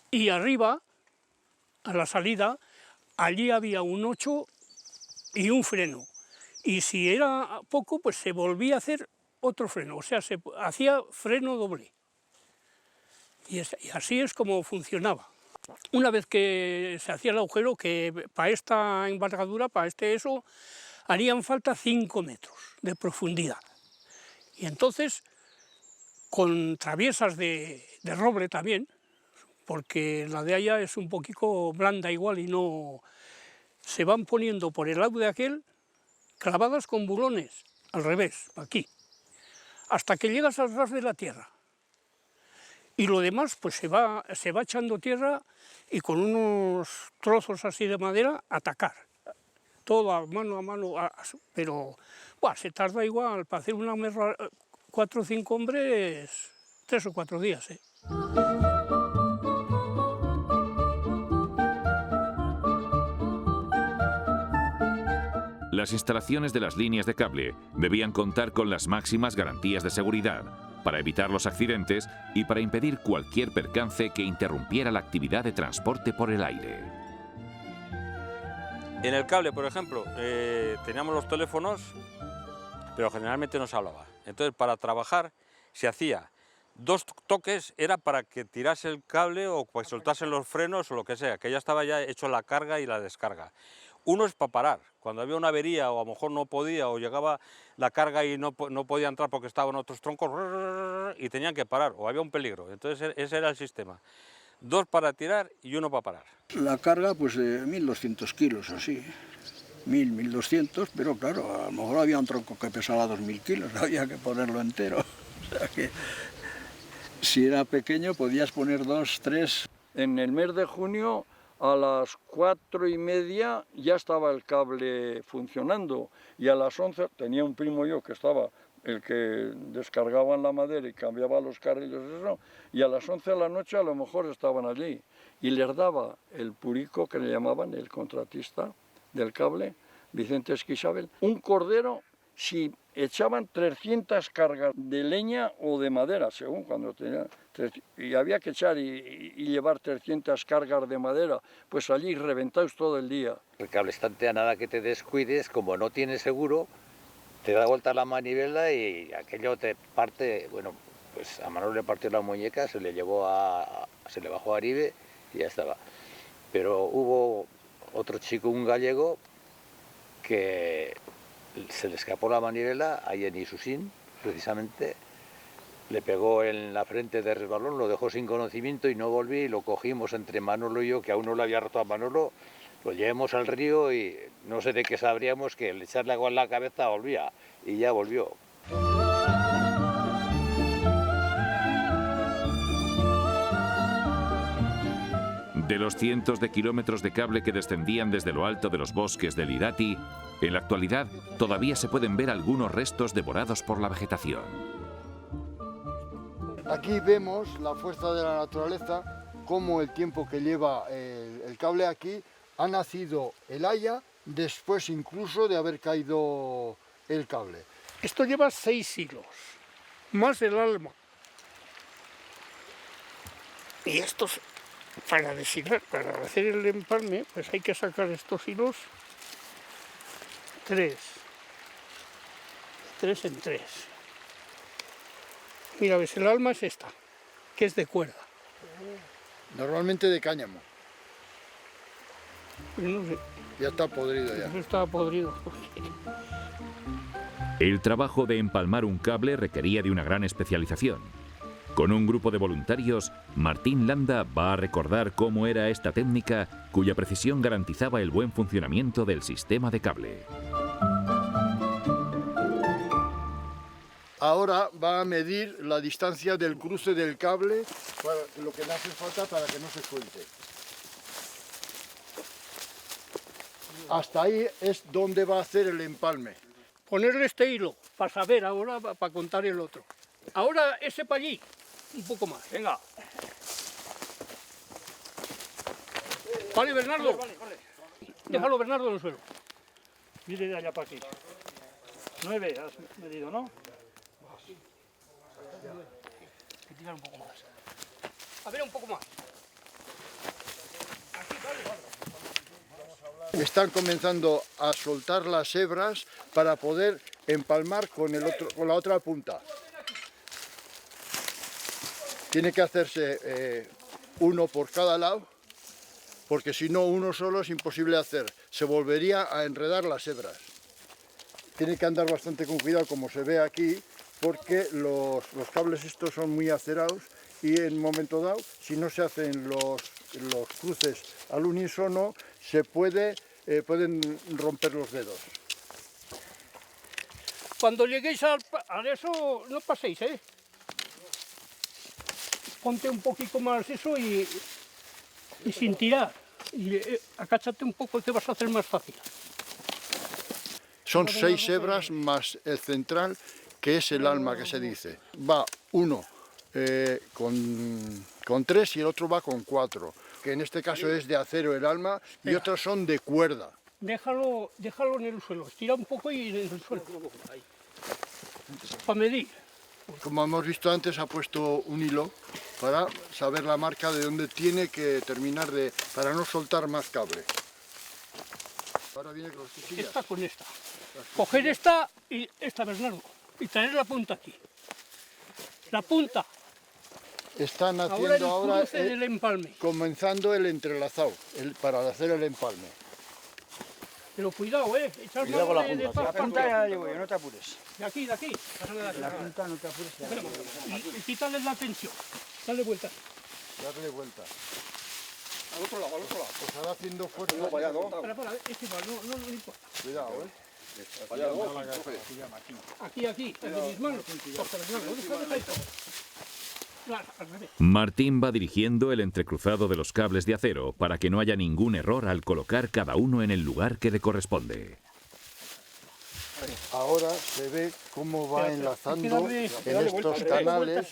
Y arriba, a la salida, allí había un 8 y un freno. Y si era poco, pues se volvía a hacer otro freno, o sea, se hacía freno doble. Y así es como funcionaba. Una vez que se hacía el agujero, que para esta envergadura, para eso, harían falta 5 metros de profundidad. Y entonces, con traviesas de roble también, porque la de allá es un poquito blanda igual y no... Se van poniendo por el lado de aquel clavadas con bulones, al revés, aquí, hasta que llegas al ras de la tierra. Y lo demás pues se va echando tierra y con unos trozos así de madera atacar. Todo a mano, pero buah, se tarda igual, para hacer una merra, 4 o 5 hombres, 3 o 4 días. Las instalaciones de las líneas de cable debían contar con las máximas garantías de seguridad para evitar los accidentes y para impedir cualquier percance que interrumpiera la actividad de transporte por el aire. En el cable, por ejemplo, teníamos los teléfonos, pero generalmente no se hablaba. Entonces, para trabajar se hacía 2 toques, era para que tirase el cable o pues soltasen los frenos o lo que sea, que ya estaba ya hecho la carga y la descarga. Uno es para parar, cuando había una avería o a lo mejor no podía o llegaba la carga y no podía entrar porque estaban otros troncos y tenían que parar o había un peligro. Entonces ese era el sistema. 2 para tirar y 1 para parar. La carga pues de 1.200 kilos así, 1.200, pero claro, a lo mejor había un tronco que pesaba 2.000 kilos, había que ponerlo entero. O sea que si era pequeño podías poner 2, 3. En el mes de junio a las 4:30 ya estaba el cable funcionando y a las 11 tenía un primo yo que estaba, el que descargaba la madera y cambiaba los carriles eso, y a las 11 de la noche a lo mejor estaban allí y les daba el purico que le llamaban, el contratista del cable, Vicente Esquisabel, un cordero si echaban 300 cargas de leña o de madera, según cuando tenían, y había que echar y llevar 300 cargas de madera, pues allí reventados todo el día. El cable estante, a nada que te descuides, como no tienes seguro, te da vuelta la manivela y aquello te parte. Bueno, pues a Manolo le partió la muñeca, se le bajó a Aribe y ya estaba. Pero hubo otro chico, un gallego, que se le escapó la manivela ahí en Isusín, precisamente, le pegó en la frente de resbalón, lo dejó sin conocimiento y no volví, y lo cogimos entre Manolo y yo, que aún no le había roto a Manolo, lo llevamos al río y no sé de qué sabríamos que al echarle agua en la cabeza volvía, y ya volvió. De los cientos de kilómetros de cable que descendían desde lo alto de los bosques del Irati, en la actualidad todavía se pueden ver algunos restos devorados por la vegetación. Aquí vemos la fuerza de la naturaleza, cómo el tiempo que lleva el cable aquí ha nacido el haya después incluso de haber caído el cable. Esto lleva 6 hilos, más el alma. Y estos, para deshilar, para hacer el empalme, pues hay que sacar estos hilos 3 en 3. Mira, ves, el alma es esta, que es de cuerda. Normalmente de cáñamo. Pues no sé, Ya está podrido ya. eso estaba podrido. El trabajo de empalmar un cable requería de una gran especialización. Con un grupo de voluntarios, Martín Landa va a recordar cómo era esta técnica cuya precisión garantizaba el buen funcionamiento del sistema de cable. Ahora va a medir la distancia del cruce del cable, para lo que le hace falta para que no se suelte. Hasta ahí es donde va a hacer el empalme. Ponerle este hilo, para saber ahora, para contar el otro. Ahora ese para allí, un poco más, venga. Vale, Bernardo. Vale. Déjalo, Bernardo, en el suelo. Mire de allá para aquí. 9 has medido, ¿no? Hay que tirar un poco más. A ver, un poco más. Están comenzando a soltar las hebras para poder empalmar con la otra punta. Tiene que hacerse uno por cada lado, porque si no uno solo es imposible hacer. Se volvería a enredar las hebras. Tiene que andar bastante con cuidado, como se ve aquí, porque los cables estos son muy acerados y en un momento dado, si no se hacen los cruces al unísono, pueden romper los dedos. Cuando lleguéis a eso, no paséis, ¿eh? Ponte un poquito más eso y sin tirar. Y acáchate un poco que vas a hacer más fácil. Son 6 hebras más el central, que es el alma que se dice. Va uno con 3 y el otro va con 4, que en este caso es de acero el alma y otros son de cuerda. Déjalo en el suelo, estira un poco y en el suelo. Para medir. Como hemos visto antes, ha puesto un hilo para saber la marca de dónde tiene que terminar para no soltar más cable. Ahora viene con las cuchillas. Esta con esta. Coger esta y esta, Bernardo, y traer la punta aquí. La punta. Están haciendo ahora el empalme. Comenzando el entrelazado para hacer el empalme. Pero cuidado, echar Cuidado con la mano punta. La punta ya la llevo yo, no te apures. De aquí. Pásale de aquí. La punta no te apures. Y quítale la tensión. Dale vuelta. Darle vuelta. Al otro lado. Pues ahora haciendo fuerza. Para, es igual, no importa. Cuidado, Aquí, en mis manos. Martín va dirigiendo el entrecruzado de los cables de acero para que no haya ningún error al colocar cada uno en el lugar que le corresponde. Ahora se ve cómo va enlazando en estos canales.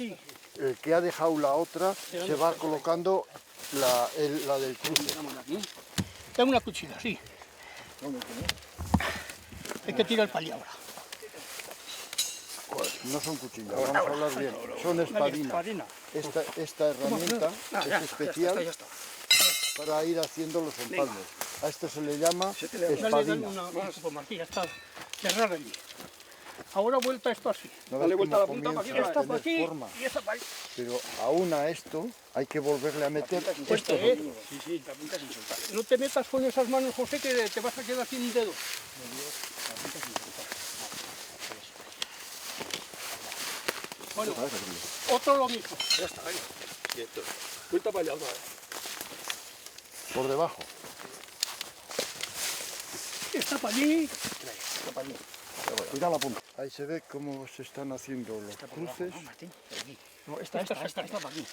El que ha dejado la otra se va colocando la del cruce. Dame una cuchilla, sí. Hay que tirar el pali ahora. No son cuchillas, vamos a hablar bien. Son espadinas. Esta herramienta es especial para ir haciendo los empalmes. A esto se le llama espadina. Ya está. Cerrar allí. Ahora vuelta esto así. Dale vuelta a la punta para aquí, esta para aquí y esta para ahí. Pero aún a esto hay que volverle a meter esto. Sí, la punta sin soltar. No te metas con esas manos, José, que te vas a quedar sin dedos. Bueno, otro lo mismo. Ya está, ahí. Vuelta para allá otra vez. Por debajo. Esta para allí. Cuidado la punta. Ahí se ve cómo se están haciendo los cruces. No, esta para aquí.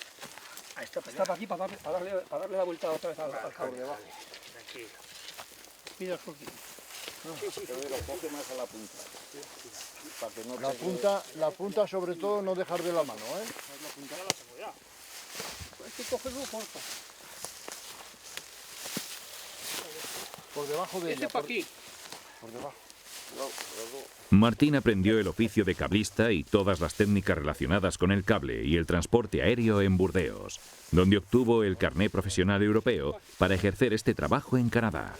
Esta para aquí, para darle la vuelta otra vez al cable. Por debajo. Tranquilo. Mira el surtido. La punta sobre todo no dejar de la mano, hay que cogerlo corto. Por debajo de ella. Para aquí. Por debajo. Martín aprendió el oficio de cablista y todas las técnicas relacionadas con el cable y el transporte aéreo en Burdeos, donde obtuvo el carné profesional europeo para ejercer este trabajo en Canadá.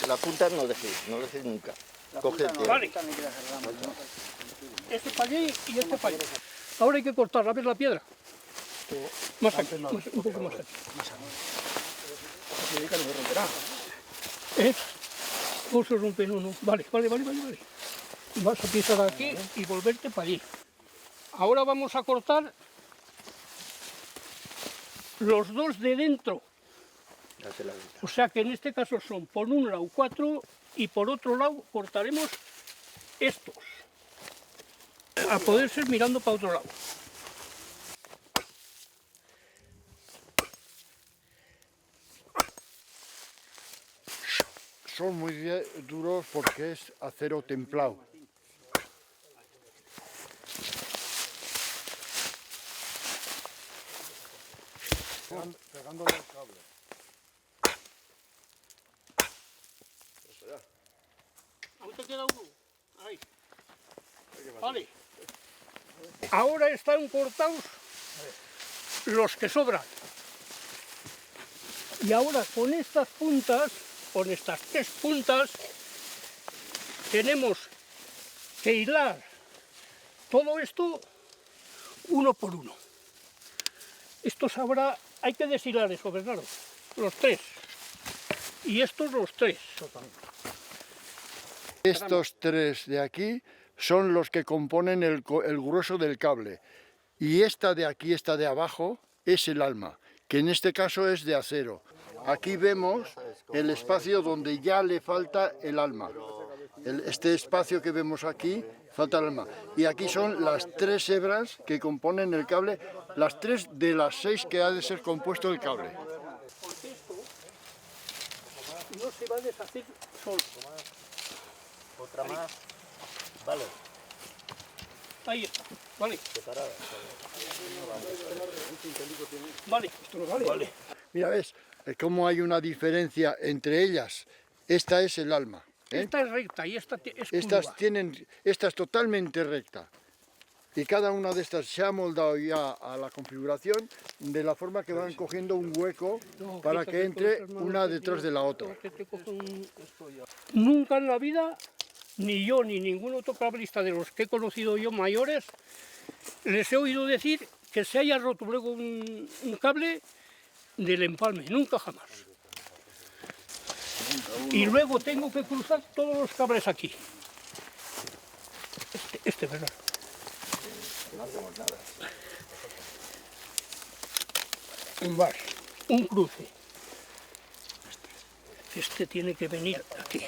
La punta no dejéis nunca. Coge el Vale. Este para allí y este para allí. Ahora hay que cortar, a ver la piedra. Más aquí, un poco más aquí. No se rompe, no. Vale. Vas a pisar aquí y volverte para allí. Ahora vamos a cortar los dos de dentro. O sea que en este caso son por un lado 4 y por otro lado cortaremos estos. A poder ser mirando para otro lado. Son muy duros porque es acero templado. Pegándole al cable. Aún te queda uno. Ahí. Vale. Ahora están cortados los que sobran. Y ahora con estas puntas, con estas 3 puntas, tenemos que hilar todo esto uno por uno. Estos habrá, hay que deshilar eso, ¿verdad? Los 3. Y estos los 3. Estos 3 de aquí son los que componen el grueso del cable. Y esta de aquí, esta de abajo, es el alma, que en este caso es de acero. Aquí vemos el espacio donde ya le falta el alma. Este espacio que vemos aquí, falta el alma. Y aquí son las 3 hebras que componen el cable, las 3 de las 6 que ha de ser compuesto el cable. Porque esto no se va a deshacer solo. Otra más. Vale. Ahí está. Vale. Vale. Esto no vale. Vale. Mira, ves cómo hay una diferencia entre ellas. Esta es el alma. Esta es recta y esta es Estas curva. esta es totalmente recta. Y cada una de estas se ha moldado ya a la configuración de la forma que van cogiendo un hueco para que entre una detrás de la otra. Nunca en la vida, ni yo ni ningún otro cablista de los que he conocido yo mayores, les he oído decir que se haya roto luego un cable del empalme. Nunca jamás. Y luego tengo que cruzar todos los cables aquí. Este, ¿verdad? Vale, un cruce. Este tiene que venir aquí.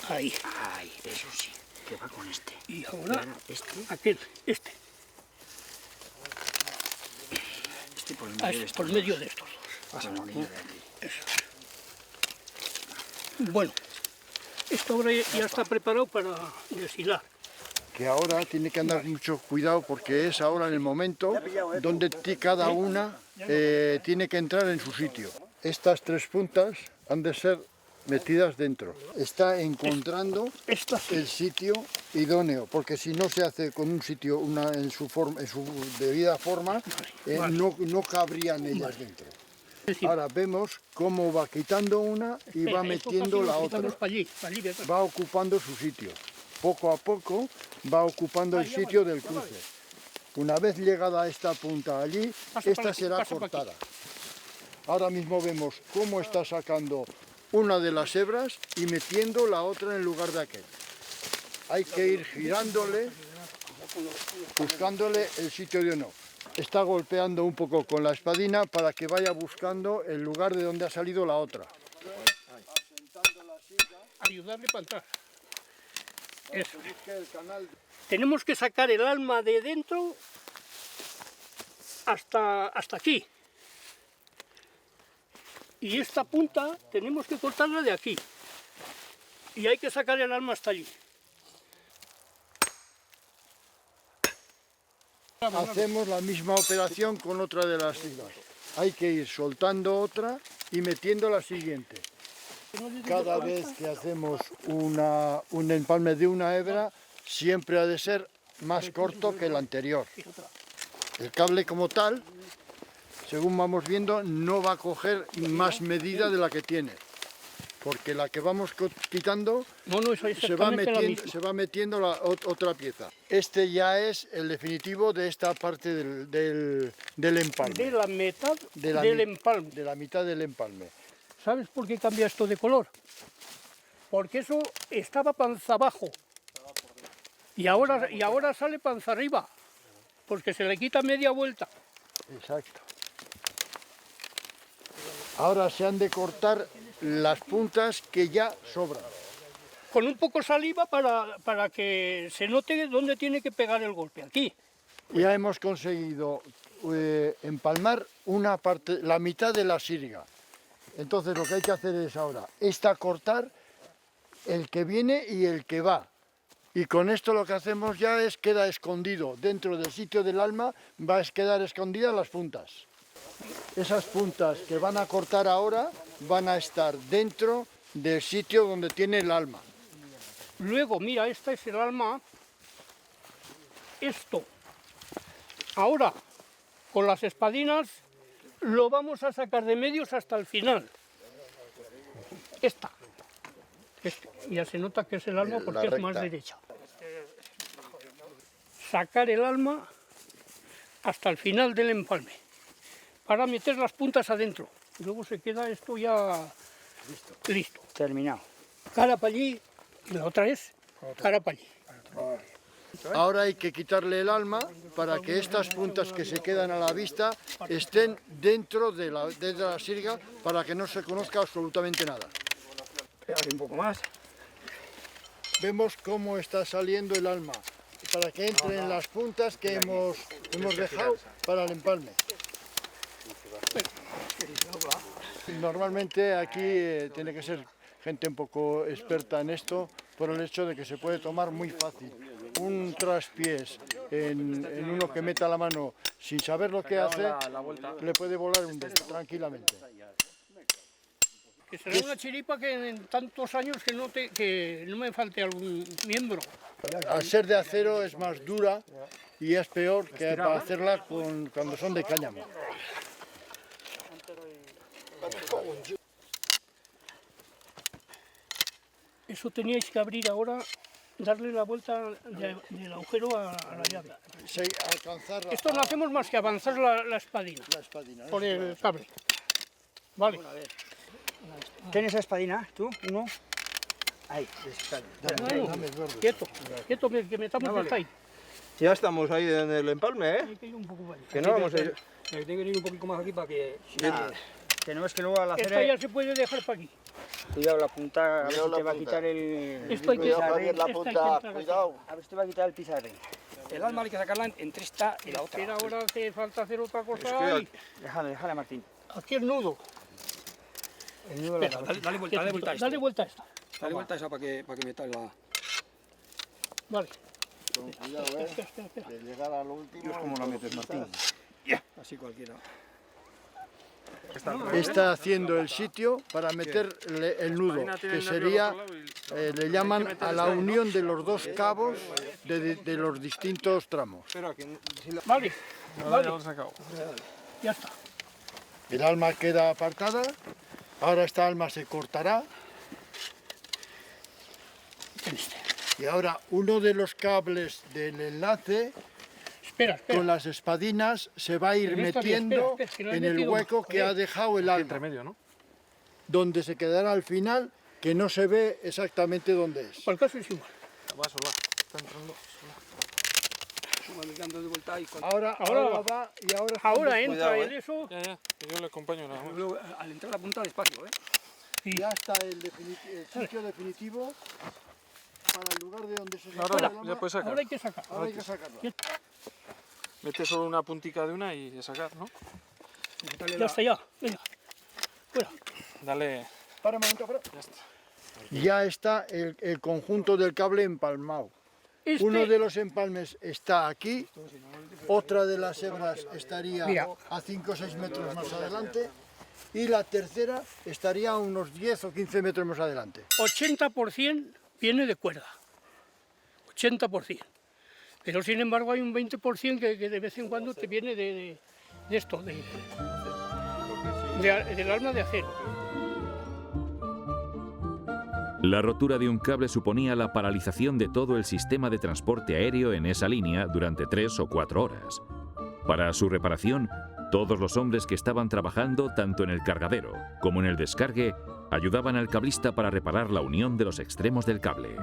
Ahí. Ay, eso sí, que va con este. Y ahora, este. este. Por medio de estos dos. Eso. Bueno, esto ahora ya está preparado para deshilar. Que ahora tiene que andar mucho cuidado porque es ahora en el momento donde cada una tiene que entrar en su sitio. Estas 3 puntas han de ser metidas dentro. Está encontrando el sitio idóneo, porque si no se hace con un sitio en su debida forma, no cabrían ellas dentro. Ahora vemos cómo va quitando una y va metiendo la otra. Va ocupando su sitio. Poco a poco va ocupando el sitio del cruce. Una vez llegada esta punta allí, esta será cortada. Ahora mismo vemos cómo está sacando una de las hebras y metiendo la otra en el lugar de aquel. Hay que ir girándole, buscándole el sitio de uno. Está golpeando un poco con la espadina para que vaya buscando el lugar de donde ha salido la otra. Ayudarle para entrar. Eso. Tenemos que sacar el alma de dentro hasta aquí. Y esta punta tenemos que cortarla de aquí. Y hay que sacar el alma hasta allí. Hacemos la misma operación con otra de las hilas. Hay que ir soltando otra y metiendo la siguiente. Cada vez que hacemos un empalme de una hebra, siempre ha de ser más corto que el anterior. El cable como tal, según vamos viendo, no va a coger más medida de la que tiene, porque la que vamos quitando se va metiendo otra pieza. Este ya es el definitivo de esta parte del empalme. De la mitad del empalme. De la mitad del empalme. ¿Sabes por qué cambia esto de color? Porque eso estaba panza abajo y ahora sale panza arriba, porque se le quita media vuelta. Exacto. Ahora se han de cortar las puntas que ya sobran. Con un poco saliva para que se note dónde tiene que pegar el golpe, aquí. Ya hemos conseguido empalmar una parte, la mitad de la sirga. Entonces lo que hay que hacer es ahora, cortar el que viene y el que va. Y con esto lo que hacemos ya es queda escondido dentro del sitio del alma, va a quedar escondidas las puntas. Esas puntas que van a cortar ahora van a estar dentro del sitio donde tiene el alma. Luego, mira, esta es el alma. Esto. Ahora, con las espadinas, lo vamos a sacar de medios hasta el final. Esta. Ya se nota que es el alma porque es más derecha. Sacar el alma hasta el final del empalme, para meter las puntas adentro. Luego se queda esto ya listo. Terminado. Cara para allí y la otra es cara para allí. Ahora hay que quitarle el alma para que estas puntas que se quedan a la vista estén dentro de la sirga para que no se conozca absolutamente nada. Un poco más. Vemos cómo está saliendo el alma para que entren las puntas que hemos dejado para el empalme. Normalmente aquí tiene que ser gente un poco experta en esto por el hecho de que se puede tomar muy fácil. Un traspiés en uno que meta la mano sin saber lo que hace, le puede volar un dedo tranquilamente. Que será una chiripa que en tantos años que no me falte algún miembro. Al ser de acero es más dura y es peor que para hacerla cuando son de cáñamo. Eso teníais que abrir ahora, darle la vuelta del agujero a la llave. Sí, alcanzarla. Esto no hacemos más que avanzar la espadina, por el cable. Vale. ¿Tienes esa espadina? ¿Tú? ¿Uno? Ahí. Quieto, que metamos esta ahí. Ya estamos ahí en el empalme, ¿eh? Hay que ir un poco para allá. Que no vamos a ir. Tengo que ir un poquito más aquí para que... Nada. Que no es que luego al hacer... Esta ya se puede dejar para aquí. Cuidado la punta, a ver si te va a quitar el... Esto hay que pizarrín. la punta, cuidado. A ver si te va a quitar el pizarrín. El alma hay que sacarla entre esta y la otra. Pero ahora hace falta hacer otra cosa Es que ahí. Déjale, Martín. Aquí el nudo. El nudo Espera, dale vuelta a esto. Dale vuelta a esta. Dale vuelta a esa para que meta la... Vale. Con cuidado, Espera. de llegar a lo último. ¿Cómo la metes, Martín? Así cualquiera. Está haciendo el sitio para meterle el nudo, que sería, le llaman a la unión de los dos cabos de los distintos tramos. Vale. Ya está. El alma queda apartada, ahora esta alma se cortará. Y ahora uno de los cables del enlace con las espadinas se va a ir metiendo en el hueco que ha dejado el alma, donde se quedará al final, que no se ve exactamente dónde es. Por el caso es igual. Ahora va y ahora entra en eso. Yo le acompaño nada más. Al entrar la punta despacio, ¿eh? Ya está el sitio definitivo para el lugar de donde se saca Ahora el alma. ya puedes sacar. Ahora hay que sacar. Ahora hay que sacarlo. Mete solo una puntica de una y sacar, ¿no? Ya está, ya. Venga. Fuera. Dale. Para un momento, para. Ya está. Ya está el conjunto del cable empalmado. Este- Uno de los empalmes está aquí otra de las hebras estaría a 5 o 6 metros más adelante y la tercera estaría a unos 10 o 15 metros más adelante. 80% viene de cuerda, 80%. Pero sin embargo hay un 20% que de vez en cuando te viene de esto, del alma de acero. La rotura de un cable suponía la paralización de todo el sistema de transporte aéreo en esa línea durante 3 o 4 horas. Para su reparación, todos los hombres que estaban trabajando tanto en el cargadero como en el descargue ayudaban al cablista para reparar la unión de los extremos del cable.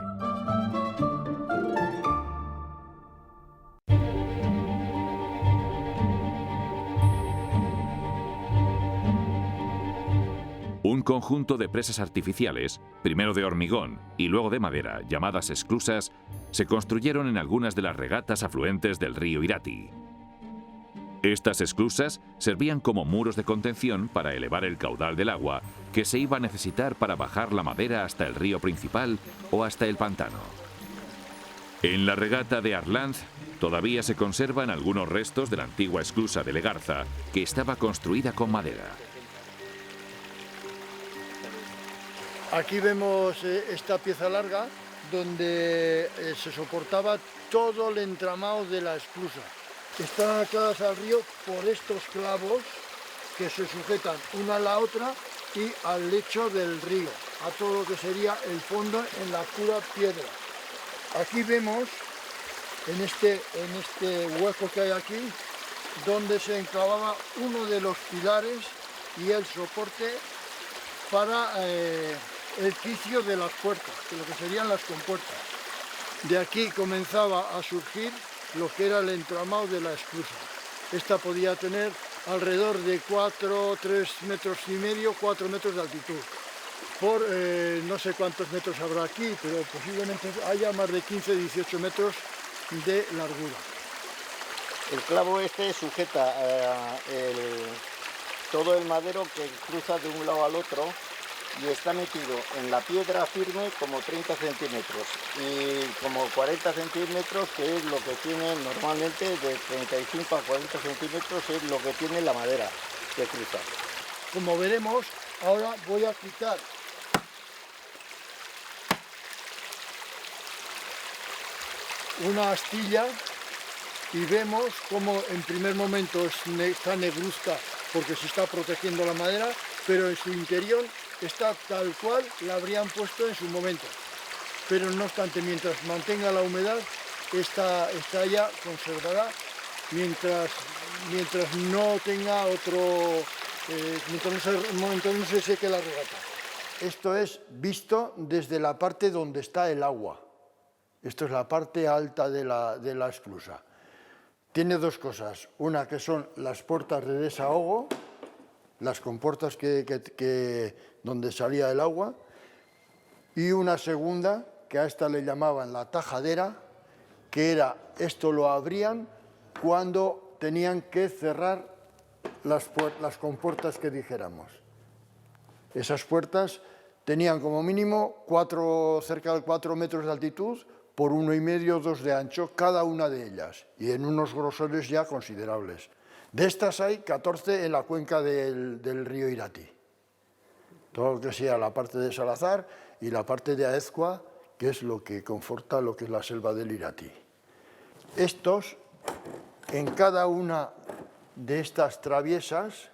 Un conjunto de presas artificiales, primero de hormigón y luego de madera, llamadas esclusas, se construyeron en algunas de las regatas afluentes del río Irati. Estas esclusas servían como muros de contención para elevar el caudal del agua que se iba a necesitar para bajar la madera hasta el río principal o hasta el pantano. En la regata de Arlanz todavía se conservan algunos restos de la antigua esclusa de Legarza, que estaba construida con madera. Aquí vemos esta pieza larga donde se soportaba todo el entramado de la esclusa. Están atadas al río por estos clavos que se sujetan una a la otra y al lecho del río, a todo lo que sería el fondo en la pura piedra. Aquí vemos, en este hueco que hay aquí, donde se enclavaba uno de los pilares y el soporte para el quicio de las puertas, de lo que serían las compuertas. De aquí comenzaba a surgir lo que era el entramado de la esclusa. Esta podía tener alrededor de 3 metros y medio, 4 metros de altitud. Por no sé cuántos metros habrá aquí, pero posiblemente haya más de 15-18 metros de largura. El clavo este sujeta todo el madero que cruza de un lado al otro y está metido en la piedra firme como 30 centímetros y como 40 centímetros, que es lo que tiene normalmente, de 35 a 40 centímetros es lo que tiene la madera que cruza. Como veremos, ahora voy a quitar una astilla y vemos como en primer momento está negruzca porque se está protegiendo la madera, pero en su interior está tal cual la habrían puesto en su momento. Pero no obstante, mientras mantenga la humedad, esta ya conservará mientras no tenga mientras no se seque la regata. Esto es visto desde la parte donde está el agua. Esto es la parte alta de la esclusa. Tiene dos cosas, una que son las puertas de desahogo, las compuertas donde salía el agua, y una segunda, que a esta le llamaban la tajadera, que era, esto lo abrían cuando tenían que cerrar las compuertas que dijéramos. Esas puertas tenían como mínimo cerca de 4 metros de altitud, por 1,5 o 2 de ancho cada una de ellas, y en unos grosores ya considerables. De estas hay 14 en la cuenca del río Irati. Todo lo que sea la parte de Salazar y la parte de Aezcua, que es lo que conforta lo que es la selva del Irati. Estos, en cada una de estas traviesas,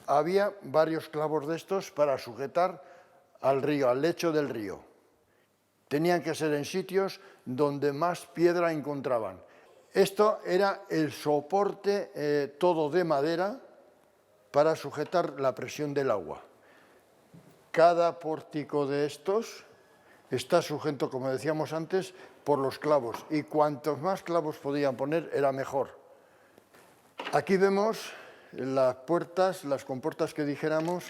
había varios clavos de estos para sujetar al río, al lecho del río. Tenían que ser en sitios donde más piedra encontraban. Esto era el soporte todo de madera para sujetar la presión del agua. Cada pórtico de estos está sujeto, como decíamos antes, por los clavos, y cuantos más clavos podían poner era mejor. Aquí vemos las puertas, las compuertas que dijéramos,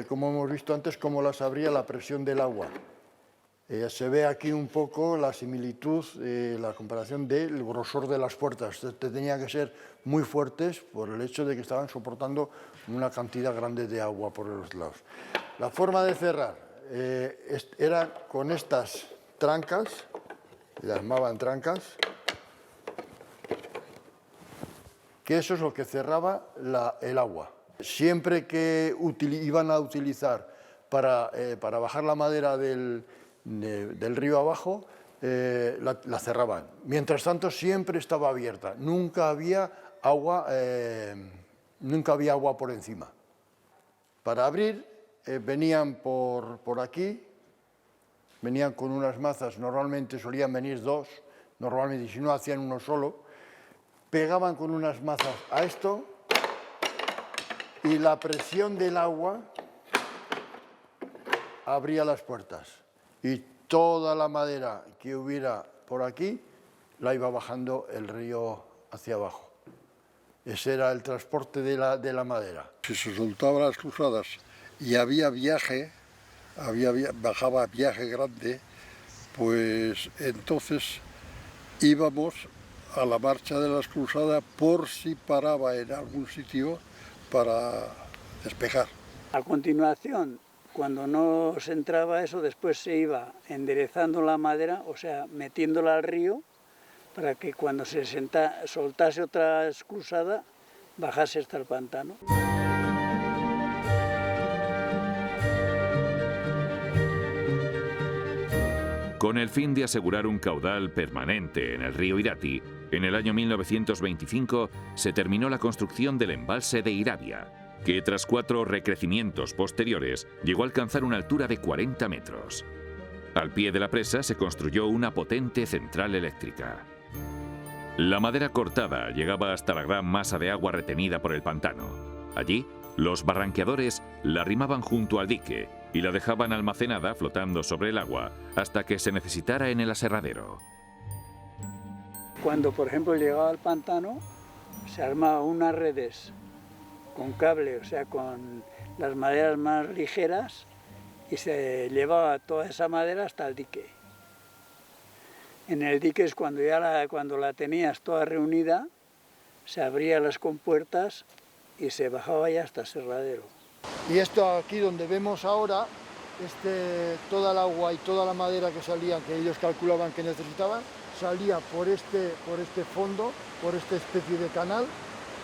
como hemos visto antes, cómo las abría la presión del agua. Se ve aquí un poco la similitud, la comparación del grosor de las puertas. Tenían que ser muy fuertes por el hecho de que estaban soportando una cantidad grande de agua por los lados. La forma de cerrar era con estas trancas, las llamaban trancas, que eso es lo que cerraba el agua. Siempre que iban a utilizar para bajar la madera del río abajo, la cerraban. Mientras tanto siempre estaba abierta, nunca había agua por encima. Para abrir venían por aquí, venían con unas mazas, normalmente solían venir dos, normalmente, si no hacían uno solo, pegaban con unas mazas a esto y la presión del agua abría las puertas y toda la madera que hubiera por aquí la iba bajando el río hacia abajo. Ese era el transporte de la madera. Si se soltaban las cruzadas y había viaje, bajaba viaje grande, pues entonces íbamos a la marcha de las cruzadas por si paraba en algún sitio para despejar. A continuación, cuando no se entraba eso, después se iba enderezando la madera, o sea, metiéndola al río, para que cuando se soltase otra cruzada, bajase hasta el pantano. Con el fin de asegurar un caudal permanente en el río Irati, en el año 1925 se terminó la construcción del embalse de Irabia, que tras 4 recrecimientos posteriores llegó a alcanzar una altura de 40 metros. Al pie de la presa se construyó una potente central eléctrica. La madera cortada llegaba hasta la gran masa de agua retenida por el pantano. Allí, los barranqueadores la arrimaban junto al dique y la dejaban almacenada flotando sobre el agua hasta que se necesitara en el aserradero. Cuando, por ejemplo, llegaba al pantano, se armaban unas redes con cable, o sea, con las maderas más ligeras, y se llevaba toda esa madera hasta el dique. En el dique es cuando cuando la tenías toda reunida, se abrían las compuertas y se bajaba ya hasta el aserradero. Y esto aquí donde vemos ahora, toda el agua y toda la madera que salían, que ellos calculaban que necesitaban, salía por este fondo, por esta especie de canal,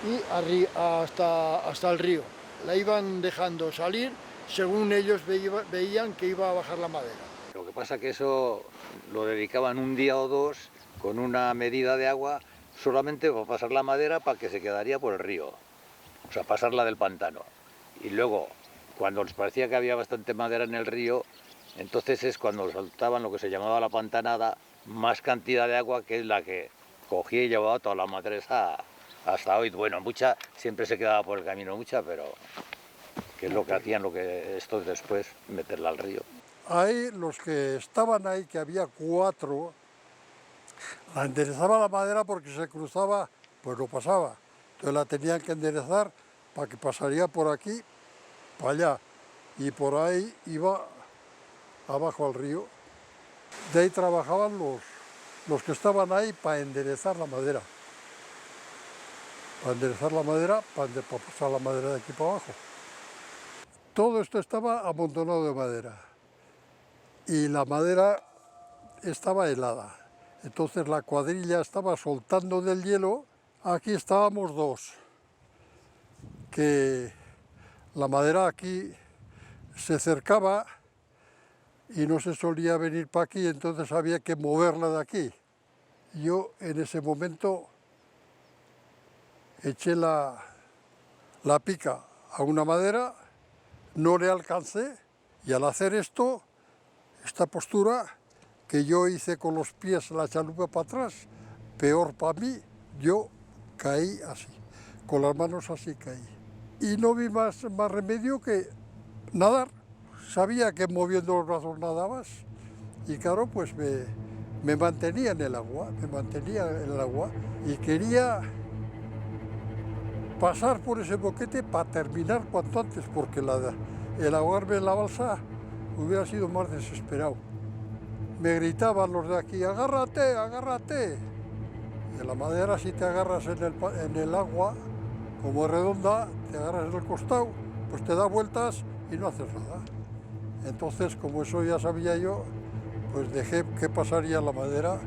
y hasta el río. La iban dejando salir según ellos veían que iba a bajar la madera. Lo que pasa es que eso lo dedicaban un día o dos con una medida de agua solamente para pasar la madera para que se quedaría por el río, o sea, pasarla del pantano. Y luego, cuando les parecía que había bastante madera en el río, entonces es cuando soltaban lo que se llamaba la pantanada, más cantidad de agua, que es la que cogía y llevaba toda la madera hasta hoy. Bueno, mucha siempre se quedaba por el camino, mucha, pero que es lo que hacían, esto después, meterla al río. Ahí, los que estaban ahí, que había 4, la enderezaba la madera porque se cruzaba, pues no pasaba. Entonces la tenían que enderezar para que pasaría por aquí, para allá, y por ahí iba abajo al río. De ahí trabajaban los que estaban ahí para enderezar la madera. Para enderezar la madera, para pasar la madera de aquí para abajo. Todo esto estaba amontonado de madera. Y la madera estaba helada. Entonces la cuadrilla estaba soltando del hielo. Aquí estábamos 2. Que la madera aquí se cercaba y no se solía venir para aquí, entonces había que moverla de aquí. Yo en ese momento eché la pica a una madera, no le alcancé, y al hacer esto, esta postura que yo hice con los pies la chalupa para atrás, peor para mí, yo caí así, con las manos así caí. Y no vi más remedio que nadar. Sabía que moviendo los brazos nadabas y claro, pues me mantenía en el agua, y quería pasar por ese boquete para terminar cuanto antes, porque el ahogarme en la balsa hubiera sido más desesperado. Me gritaban los de aquí, agárrate, agárrate. Y en la madera, si te agarras en el agua, como es redonda, te agarras en el costado, pues te da vueltas y no haces nada. Entonces, como eso ya sabía yo, pues dejé que pasaría la madera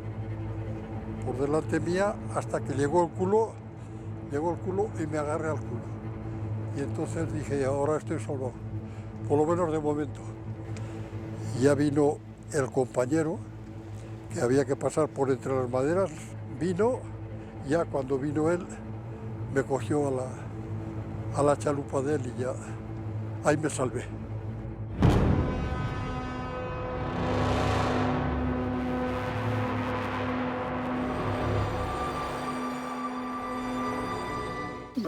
por delante mía hasta que llegó el culo, llegó el culo y me agarré al culo. Y entonces dije, ahora estoy salvado, por lo menos de momento. Y ya vino el compañero, que había que pasar por entre las maderas, vino, ya cuando vino él, me cogió a la chalupa de él y ya ahí me salvé.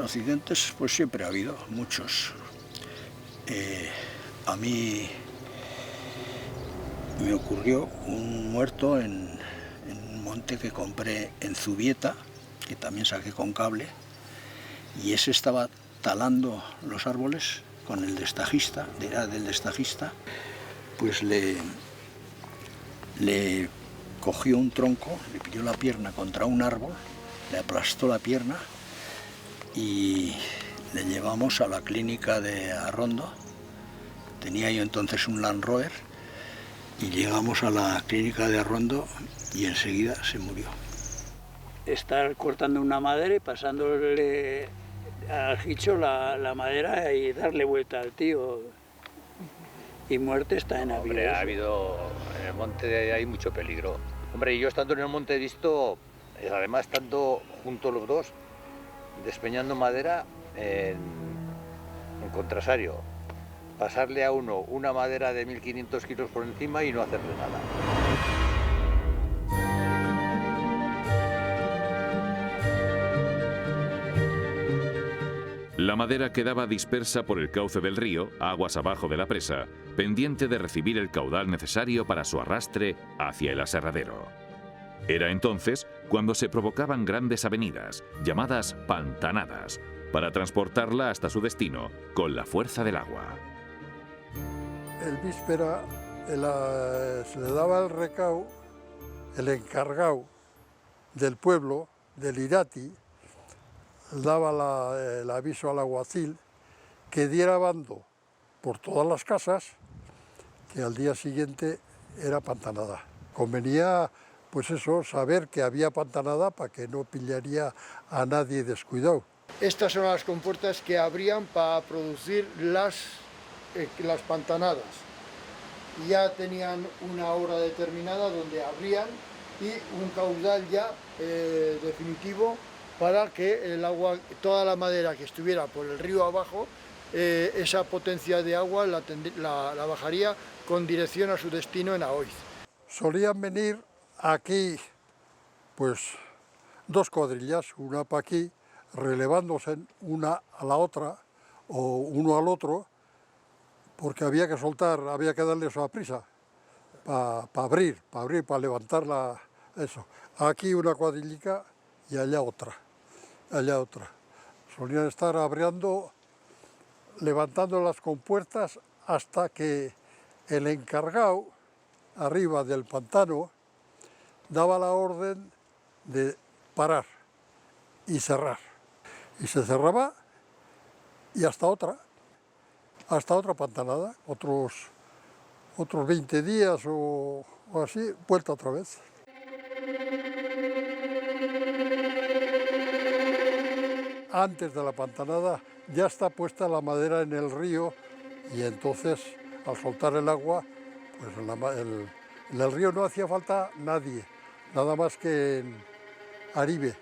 Accidentes pues siempre ha habido, muchos. A mí me ocurrió un muerto en un monte que compré en Zubieta, que también saqué con cable, y ese estaba talando los árboles con el destajista, del destajista, pues le cogió un tronco, le pilló la pierna contra un árbol, le aplastó la pierna y le llevamos a la clínica de Arrondo. Tenía yo entonces un Land Rover y llegamos a la clínica de Arrondo y enseguida se murió. Estar cortando una madera y pasándole al hicho la madera y darle vuelta al tío. Y muerte está en habido. Hombre, ha habido, en el monte hay mucho peligro. Hombre, y yo estando en el monte he visto, además estando juntos los dos, despeñando madera en contrasario, pasarle a uno una madera de 1500 kilos por encima y no hacerle nada. La madera quedaba dispersa por el cauce del río, aguas abajo de la presa, pendiente de recibir el caudal necesario para su arrastre hacia el aserradero. Era entonces cuando se provocaban grandes avenidas, llamadas pantanadas, para transportarla hasta su destino con la fuerza del agua. El víspera se le daba el recao, el encargado del pueblo, del Irati, daba el aviso al alguacil que diera bando por todas las casas, que al día siguiente era pantanada. Convenía, pues eso, saber que había pantanada para que no pillaría a nadie descuidado. Estas son las compuertas que abrían para producir las pantanadas. Ya tenían una hora determinada donde abrían y un caudal ya definitivo para que el agua, toda la madera que estuviera por el río abajo, esa potencia de agua la bajaría con dirección a su destino en Aoiz. Solían venir aquí, pues, dos cuadrillas, una para aquí, relevándose una a la otra o uno al otro, porque había que soltar, había que darle eso a prisa para abrir, para levantar eso. Aquí una cuadrillica y allá otra. Solían estar abriendo, levantando las compuertas hasta que el encargado, arriba del pantano, daba la orden de parar y cerrar. Y se cerraba y hasta otra pantanada, otros 20 días o así, vuelta otra vez. Antes de la pantanada ya está puesta la madera en el río y entonces al soltar el agua, pues en el río no hacía falta nadie, nada más que en Aribe.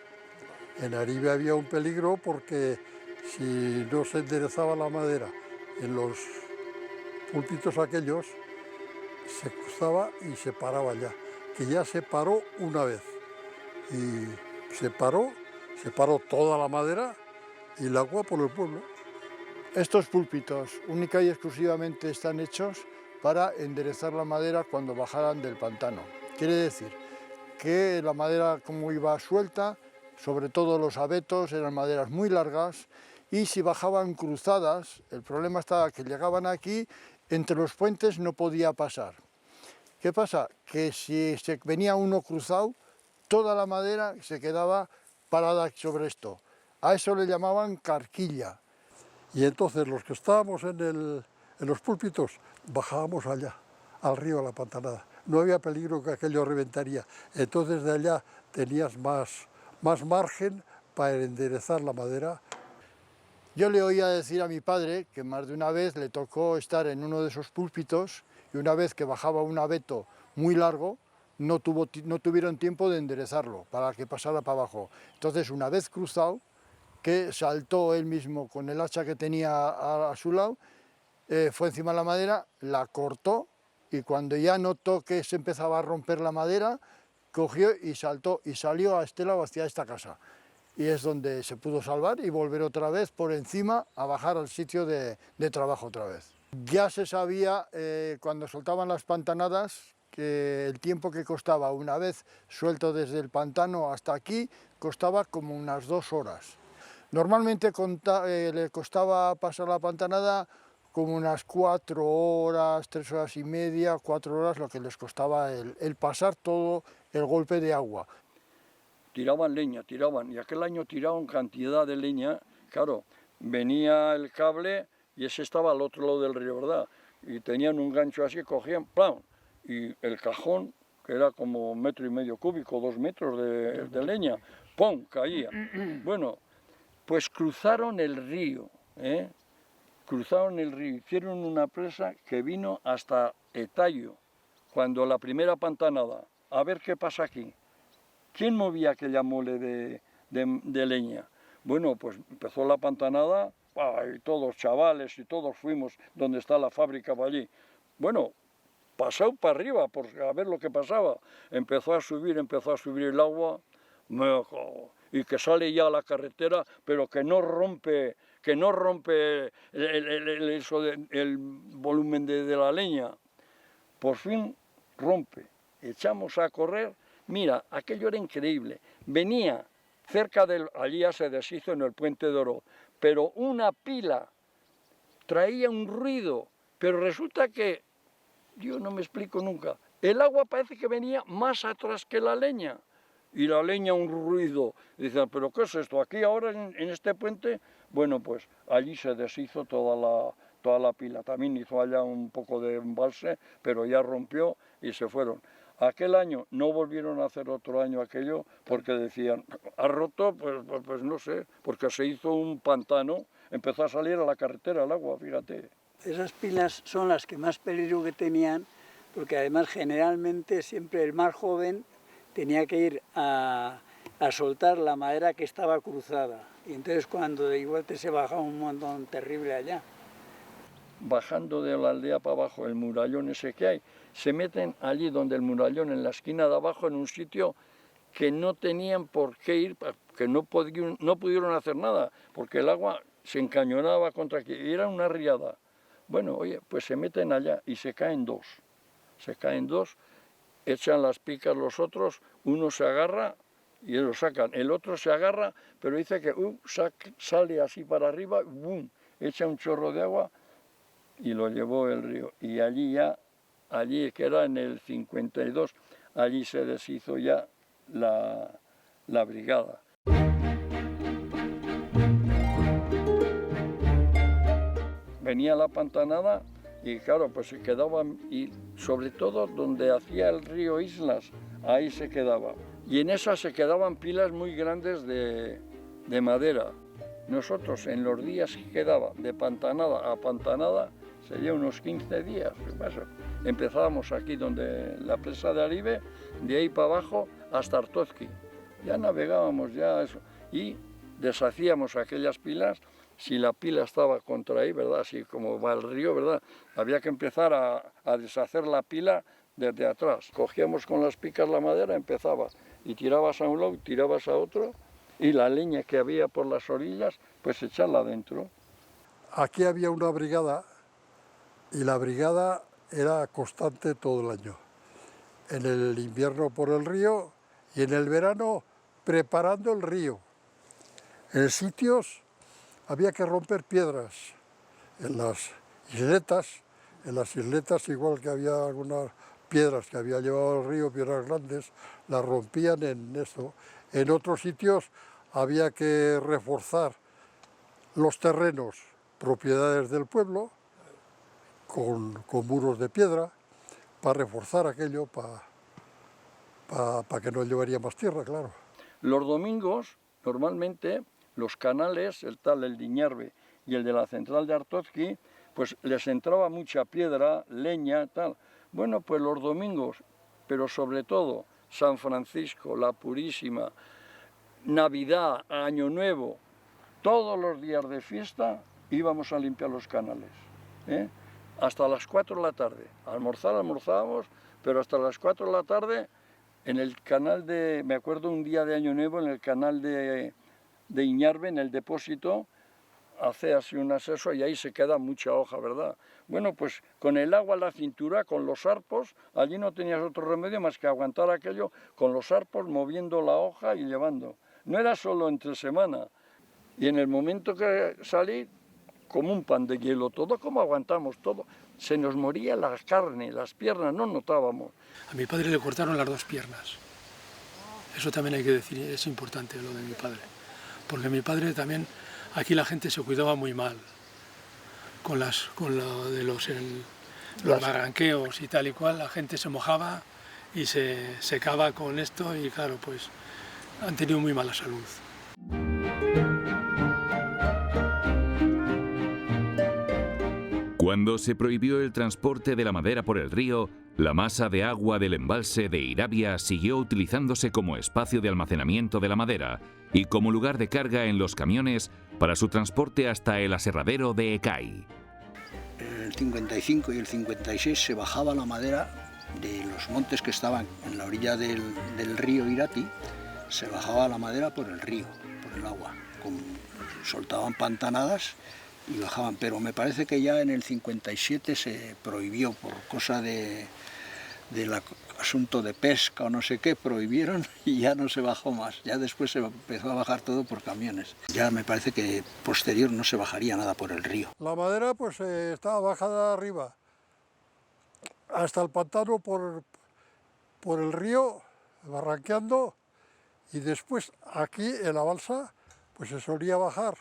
En Aribe había un peligro porque si no se enderezaba la madera en los púlpitos aquellos, se cruzaba y se paraba ya, que ya se paró una vez. Y se paró toda la madera y el agua por el pueblo. Estos púlpitos única y exclusivamente están hechos para enderezar la madera cuando bajaran del pantano. Quiere decir que la madera, como iba suelta, sobre todo los abetos, eran maderas muy largas, y si bajaban cruzadas, el problema estaba que llegaban aquí, entre los puentes no podía pasar. ¿Qué pasa? Que si se venía uno cruzado, toda la madera se quedaba parada sobre esto. A eso le llamaban carquilla. Y entonces los que estábamos en los púlpitos bajábamos allá, al río, a la pantanada. No había peligro que aquello reventaría. Entonces de allá tenías más margen para enderezar la madera. Yo le oía decir a mi padre que más de una vez le tocó estar en uno de esos púlpitos y una vez que bajaba un abeto muy largo, no tuvieron tiempo de enderezarlo para que pasara para abajo. Entonces, una vez cruzado, que saltó él mismo con el hacha que tenía a su lado, fue encima de la madera, la cortó y cuando ya notó que se empezaba a romper la madera, cogió y saltó y salió a este lado hacia esta casa. Y es donde se pudo salvar y volver otra vez por encima a bajar al sitio de trabajo otra vez. Ya se sabía cuando soltaban las pantanadas que el tiempo que costaba una vez suelto desde el pantano hasta aquí costaba como unas 2 horas. Normalmente le costaba pasar la pantanada como unas 4 horas, 3 horas y media, 4 horas, lo que les costaba el pasar todo el golpe de agua. Tiraban leña, y aquel año tiraban cantidad de leña, claro, venía el cable y ese estaba al otro lado del río, ¿verdad? Y tenían un gancho así, cogían, ¡plam! Y el cajón, que era como 1,5 metros cúbicos, 2 metros de leña, ¡pum!, caía. Bueno, pues cruzaron el río, cruzaron el río, hicieron una presa que vino hasta Etayo, cuando la primera pantanada, a ver qué pasa aquí. ¿Quién movía aquella mole de leña? Bueno, pues empezó la pantanada, y todos chavales y todos fuimos donde está la fábrica para allí. Bueno, pasado para arriba, a ver lo que pasaba. Empezó a subir el agua, y que sale ya a la carretera, pero que no rompe el volumen de la leña. Por fin rompe, echamos a correr. Mira, aquello era increíble. Venía cerca allí ya se deshizo en el Puente de Oro, pero una pila traía un ruido, pero resulta que, yo no me explico nunca, el agua parece que venía más atrás que la leña, y la leña un ruido. Dicen, ¿pero qué es esto? Aquí ahora en este puente, bueno, pues allí se deshizo toda la pila. También hizo allá un poco de embalse, pero ya rompió y se fueron. Aquel año no volvieron a hacer otro año aquello porque decían, ha roto, pues no sé, porque se hizo un pantano, empezó a salir a la carretera el agua, fíjate. Esas pilas son las que más peligro que tenían, porque además generalmente siempre el más joven tenía que ir a soltar la madera que estaba cruzada. Y entonces cuando de igual se bajaba un montón terrible allá. Bajando de la aldea para abajo, el murallón ese que hay, se meten allí donde el murallón, en la esquina de abajo, en un sitio que no tenían por qué ir, que no pudieron hacer nada, porque el agua se encañonaba contra aquí, y era una riada. Bueno, oye, pues se meten allá y se caen dos, echan las picas los otros, uno se agarra y lo sacan, el otro se agarra, pero dice que sale así para arriba, ¡bum!, echa un chorro de agua y lo llevó el río. Y allí que era en el 52, allí se deshizo ya la brigada. Venía la pantanada y claro, pues se quedaban, y sobre todo donde hacía el río Islas, ahí se quedaba. Y en esas se quedaban pilas muy grandes de madera. Nosotros en los días que quedaba de pantanada a pantanada, sería unos 15 días. ¿Qué pasa? Empezábamos aquí donde la presa de Aribe, de ahí para abajo hasta Artozki. Ya navegábamos ya eso y deshacíamos aquellas pilas. Si la pila estaba contra ahí, ¿verdad? Así como va el río, ¿verdad? Había que empezar a deshacer la pila desde atrás. Cogíamos con las picas la madera, empezaba, y tirabas a un lado, tirabas a otro, y la leña que había por las orillas, pues echarla adentro. Aquí había una brigada, y la brigada era constante todo el año. En el invierno por el río, y en el verano preparando el río. En sitios había que romper piedras, en las isletas igual que había algunas piedras que había llevado el río, piedras grandes, las rompían en eso. En otros sitios había que reforzar los terrenos, propiedades del pueblo, con muros de piedra, para reforzar aquello, para que no llevaría más tierra, claro. Los domingos normalmente los canales, el de Iñarbe y el de la central de Artozki, pues les entraba mucha piedra, leña, tal. Bueno, pues los domingos, pero sobre todo San Francisco, la Purísima, Navidad, Año Nuevo, todos los días de fiesta íbamos a limpiar los canales, ¿eh? Hasta las 4 de la tarde. Almorzábamos, pero hasta las 4 de la tarde en el canal de, me acuerdo un día de Año Nuevo, en el canal de Iñarbe, en el depósito, hace así un acceso y ahí se queda mucha hoja, ¿verdad? Bueno, pues con el agua a la cintura, con los arpos, allí no tenías otro remedio más que aguantar aquello con los arpos, moviendo la hoja y llevando. No era solo entre semana. Y en el momento que salí, como un pan de hielo, todo como aguantamos, todo. Se nos moría la carne, las piernas, no notábamos. A mi padre le cortaron las 2 piernas. Eso también hay que decir, es importante lo de mi padre. Porque mi padre también, aquí la gente se cuidaba muy mal. Con lo de los barranqueos y tal y cual, la gente se mojaba y se secaba con esto y claro, pues han tenido muy mala salud. Cuando se prohibió el transporte de la madera por el río, la masa de agua del embalse de Irabia siguió utilizándose como espacio de almacenamiento de la madera y como lugar de carga en los camiones para su transporte hasta el aserradero de Ecay. En el 55 y el 56 se bajaba la madera de los montes que estaban en la orilla del río Irati, se bajaba la madera por el río, por el agua, soltaban pantanadas y bajaban, pero me parece que ya en el 57 se prohibió por cosa del asunto de pesca o no sé qué, prohibieron y ya no se bajó más, ya después se empezó a bajar todo por camiones. Ya me parece que posterior no se bajaría nada por el río. La madera pues estaba bajada arriba, hasta el pantano por el río, barranqueando, y después aquí en la balsa pues se solía bajar.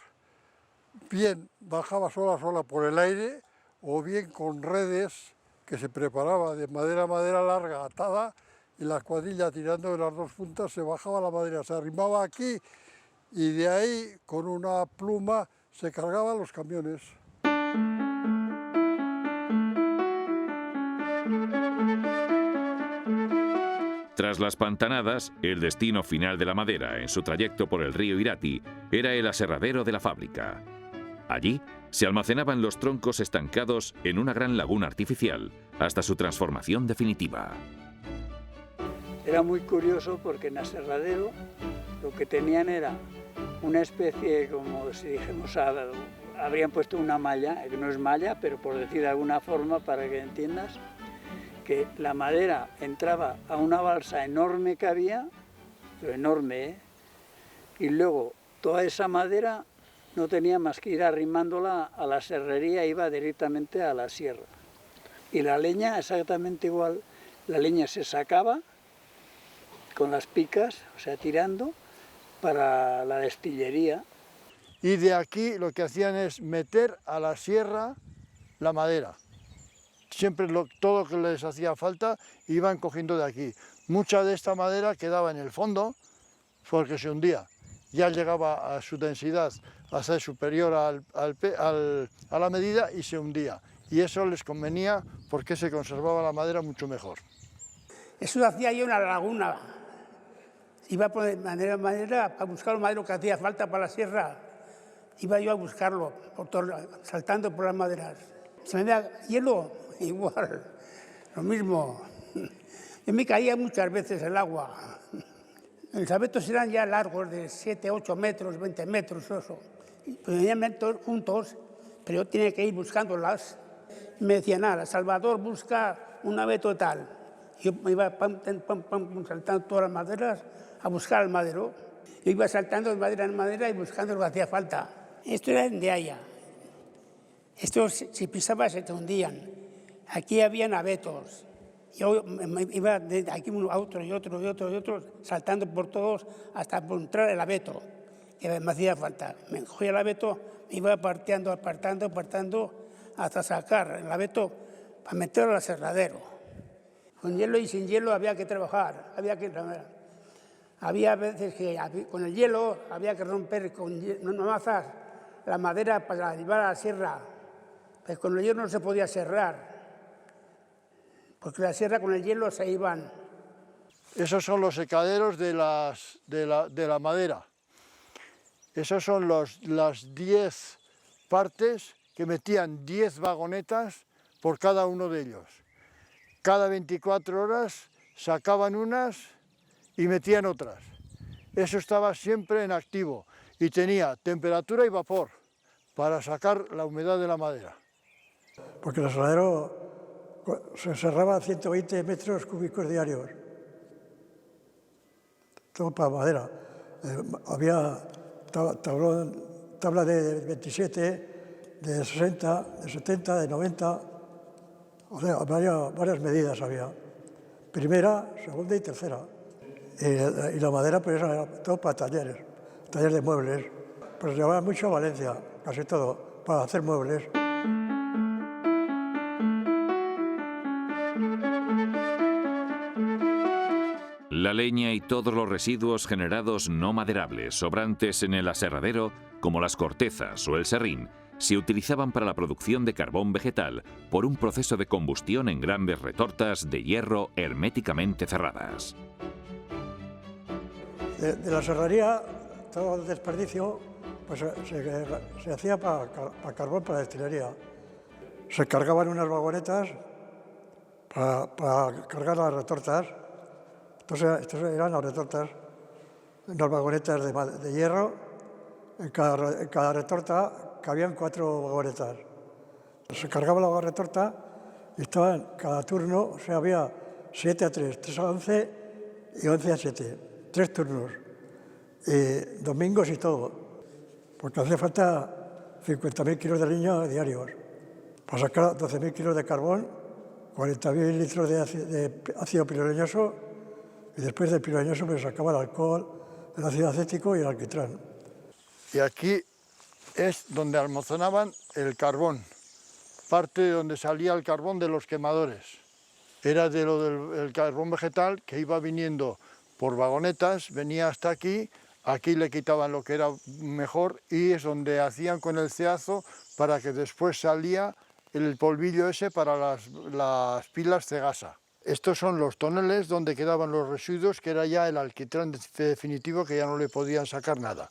Bien bajaba sola por el aire o bien con redes que se preparaba de madera larga atada y la cuadrilla tirando de las 2 puntas se bajaba la madera, se arrimaba aquí y de ahí con una pluma se cargaban los camiones. Tras las pantanadas, el destino final de la madera en su trayecto por el río Irati era el aserradero de la fábrica. Allí se almacenaban los troncos estancados en una gran laguna artificial hasta su transformación definitiva. Era muy curioso porque en aserradero lo que tenían era una especie, como si dijéramos, habrían puesto una malla, que no es malla, pero por decir de alguna forma para que entiendas, que la madera entraba a una balsa enorme que había, pero enorme, ¿eh? Y luego toda esa madera no tenía más que ir arrimándola a la serrería, iba directamente a la sierra. Y la leña exactamente igual, la leña se sacaba con las picas, o sea, tirando, para la destillería. Y de aquí lo que hacían es meter a la sierra la madera. Siempre todo lo que les hacía falta iban cogiendo de aquí. Mucha de esta madera quedaba en el fondo porque se hundía. Ya llegaba a su densidad a ser superior a la medida y se hundía. Y eso les convenía porque se conservaba la madera mucho mejor. Eso lo hacía yo en la laguna. Iba por manera a buscar el madero que hacía falta para la sierra. Iba yo a buscarlo, saltando por las maderas. Se me da hielo, igual, lo mismo. Yo me caía muchas veces el agua. Los abetos eran ya largos, de 7, 8 metros, 20 metros, eso. Venían todos juntos, pero yo tenía que ir buscándolas. Me decían, nada, Salvador, busca un abeto tal. Yo me iba saltando todas las maderas a buscar el madero. Yo iba saltando de madera en madera y buscando lo que hacía falta. Esto era de allá. Estos, si pisabas, se te hundían. Aquí habían abetos. Yo me iba de aquí a otro y otro y otro y otro, saltando por todos hasta encontrar el abeto, que me hacía falta. Me cogía el abeto, me iba apartando, hasta sacar el abeto para meterlo al aserradero. Con hielo y sin hielo había que trabajar, Había veces que con el hielo había que romper con mazas la madera para llevar a la sierra. Pues con el hielo no se podía serrar, porque la sierra con el hielo se iban. Esos son los secaderos de la madera. Esos son las 10 partes que metían 10 vagonetas por cada uno de ellos. Cada 24 horas sacaban unas y metían otras. Eso estaba siempre en activo y tenía temperatura y vapor para sacar la humedad de la madera. Porque el aserradero se cerraba a 120 metros cúbicos diarios. Todo para madera. Había tabla de 27, de 60, de 70, de 90. O sea, varias medidas había. Primera, segunda y tercera. Y la madera pues era todo para talleres de muebles. Pues llevaba mucho a Valencia, casi todo, para hacer muebles. La leña y todos los residuos generados no maderables sobrantes en el aserradero, como las cortezas o el serrín, se utilizaban para la producción de carbón vegetal por un proceso de combustión en grandes retortas de hierro herméticamente cerradas. De la serrería, todo el desperdicio pues, se hacía para carbón, para destilería. Se cargaban unas vagonetas para cargar las retortas. Estos eran las retortas, unas vagonetas de hierro. En cada retorta cabían 4 vagonetas. Se cargaba la retorta y estaban cada turno, o sea, había 7 a 3, 3 a 11 y 11 a 7. 3 turnos, domingos y todo, porque hacía falta 50.000 kilos de leña diarios. Para sacar 12.000 kilos de carbón, 40.000 litros de ácido piroleñoso, y después del piroleñoso pues sacaba el alcohol, el ácido acético y el alquitrán. Y aquí es donde almacenaban el carbón, parte de donde salía el carbón de los quemadores. Era de lo del carbón vegetal que iba viniendo por vagonetas, venía hasta aquí, aquí le quitaban lo que era mejor y es donde hacían con el ceazo para que después salía el polvillo ese para las pilas Cegasa. Estos son los toneles donde quedaban los residuos, que era ya el alquitrán definitivo, que ya no le podían sacar nada.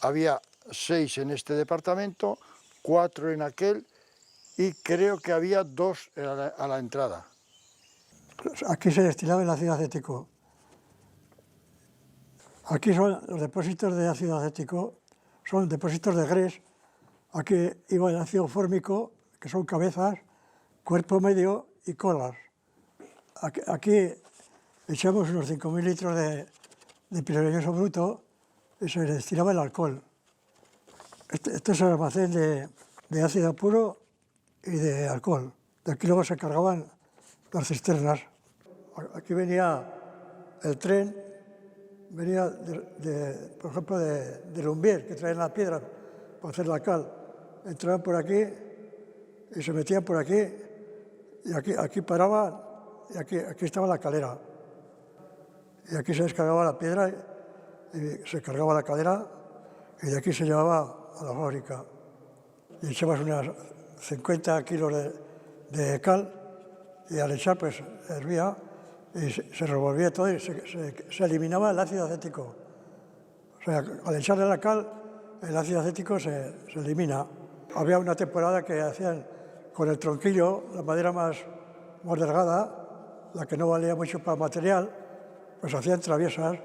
Había 6 en este departamento, 4 en aquel y creo que había 2 a la entrada. Aquí se destilaba el ácido acético. Aquí son los depósitos de ácido acético, son depósitos de grés. Aquí iba el ácido fórmico, que son cabezas, cuerpo medio y colas. Aquí echamos unos 5.000 litros de piroleñoso bruto y se destilaba el alcohol. Este es el almacén de ácido puro y de alcohol. De aquí luego se cargaban las cisternas. Aquí venía el tren, venía por ejemplo de Lumbier, que traían la piedra para hacer la cal. Entraban por aquí y se metían por aquí y aquí paraban y aquí estaba la calera. Y aquí se descargaba la piedra y se cargaba la calera y de aquí se llevaba a la fábrica. Y echabas unas 50 kilos de cal y al echar pues hervía y se revolvía todo y se eliminaba el ácido acético. O sea, al echarle la cal, el ácido acético se elimina. Había una temporada que hacían con el tronquillo, la madera más delgada, la que no valía mucho para material, pues hacían traviesas,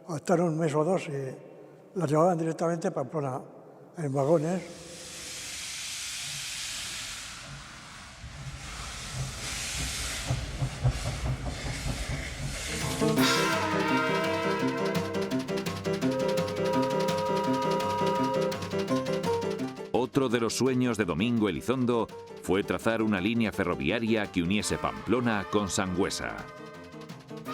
hasta un mes o 2 y las llevaban directamente a Pamplona, en vagones. Otro de los sueños de Domingo Elizondo fue trazar una línea ferroviaria que uniese Pamplona con Sangüesa.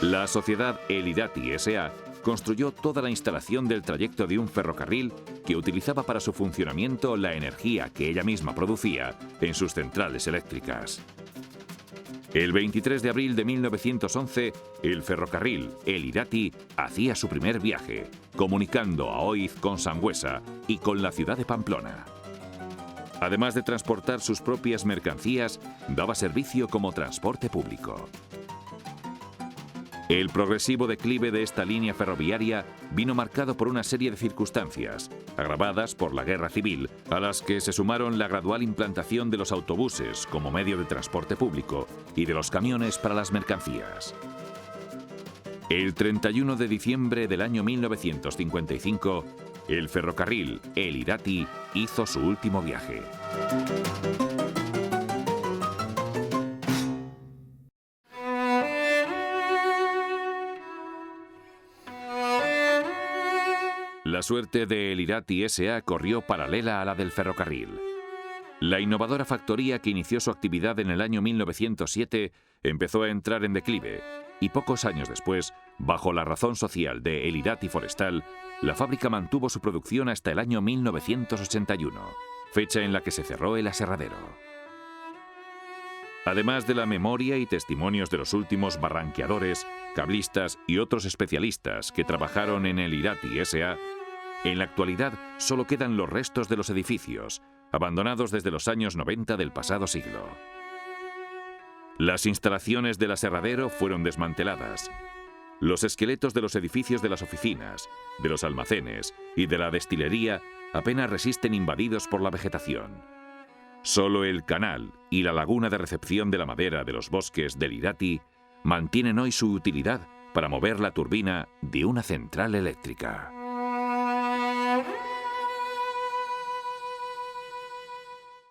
La sociedad El Irati S.A. construyó toda la instalación del trayecto de un ferrocarril que utilizaba para su funcionamiento la energía que ella misma producía en sus centrales eléctricas. El 23 de abril de 1911, el ferrocarril El Irati hacía su primer viaje, comunicando a Oiz con Sangüesa y con la ciudad de Pamplona. Además de transportar sus propias mercancías, daba servicio como transporte público. El progresivo declive de esta línea ferroviaria vino marcado por una serie de circunstancias, agravadas por la guerra civil, a las que se sumaron la gradual implantación de los autobuses como medio de transporte público y de los camiones para las mercancías. El 31 de diciembre del año 1955, el ferrocarril El Irati hizo su último viaje. La suerte de El Irati S.A. corrió paralela a la del ferrocarril. La innovadora factoría que inició su actividad en el año 1907 empezó a entrar en declive y pocos años después, bajo la razón social de El Irati Forestal, la fábrica mantuvo su producción hasta el año 1981, fecha en la que se cerró el aserradero. Además de la memoria y testimonios de los últimos barranqueadores, cablistas y otros especialistas que trabajaron en El Irati S.A., en la actualidad solo quedan los restos de los edificios, abandonados desde los años 90 del pasado siglo. Las instalaciones del aserradero fueron desmanteladas. Los esqueletos de los edificios de las oficinas, de los almacenes y de la destilería apenas resisten invadidos por la vegetación. Solo el canal y la laguna de recepción de la madera de los bosques del Irati mantienen hoy su utilidad para mover la turbina de una central eléctrica.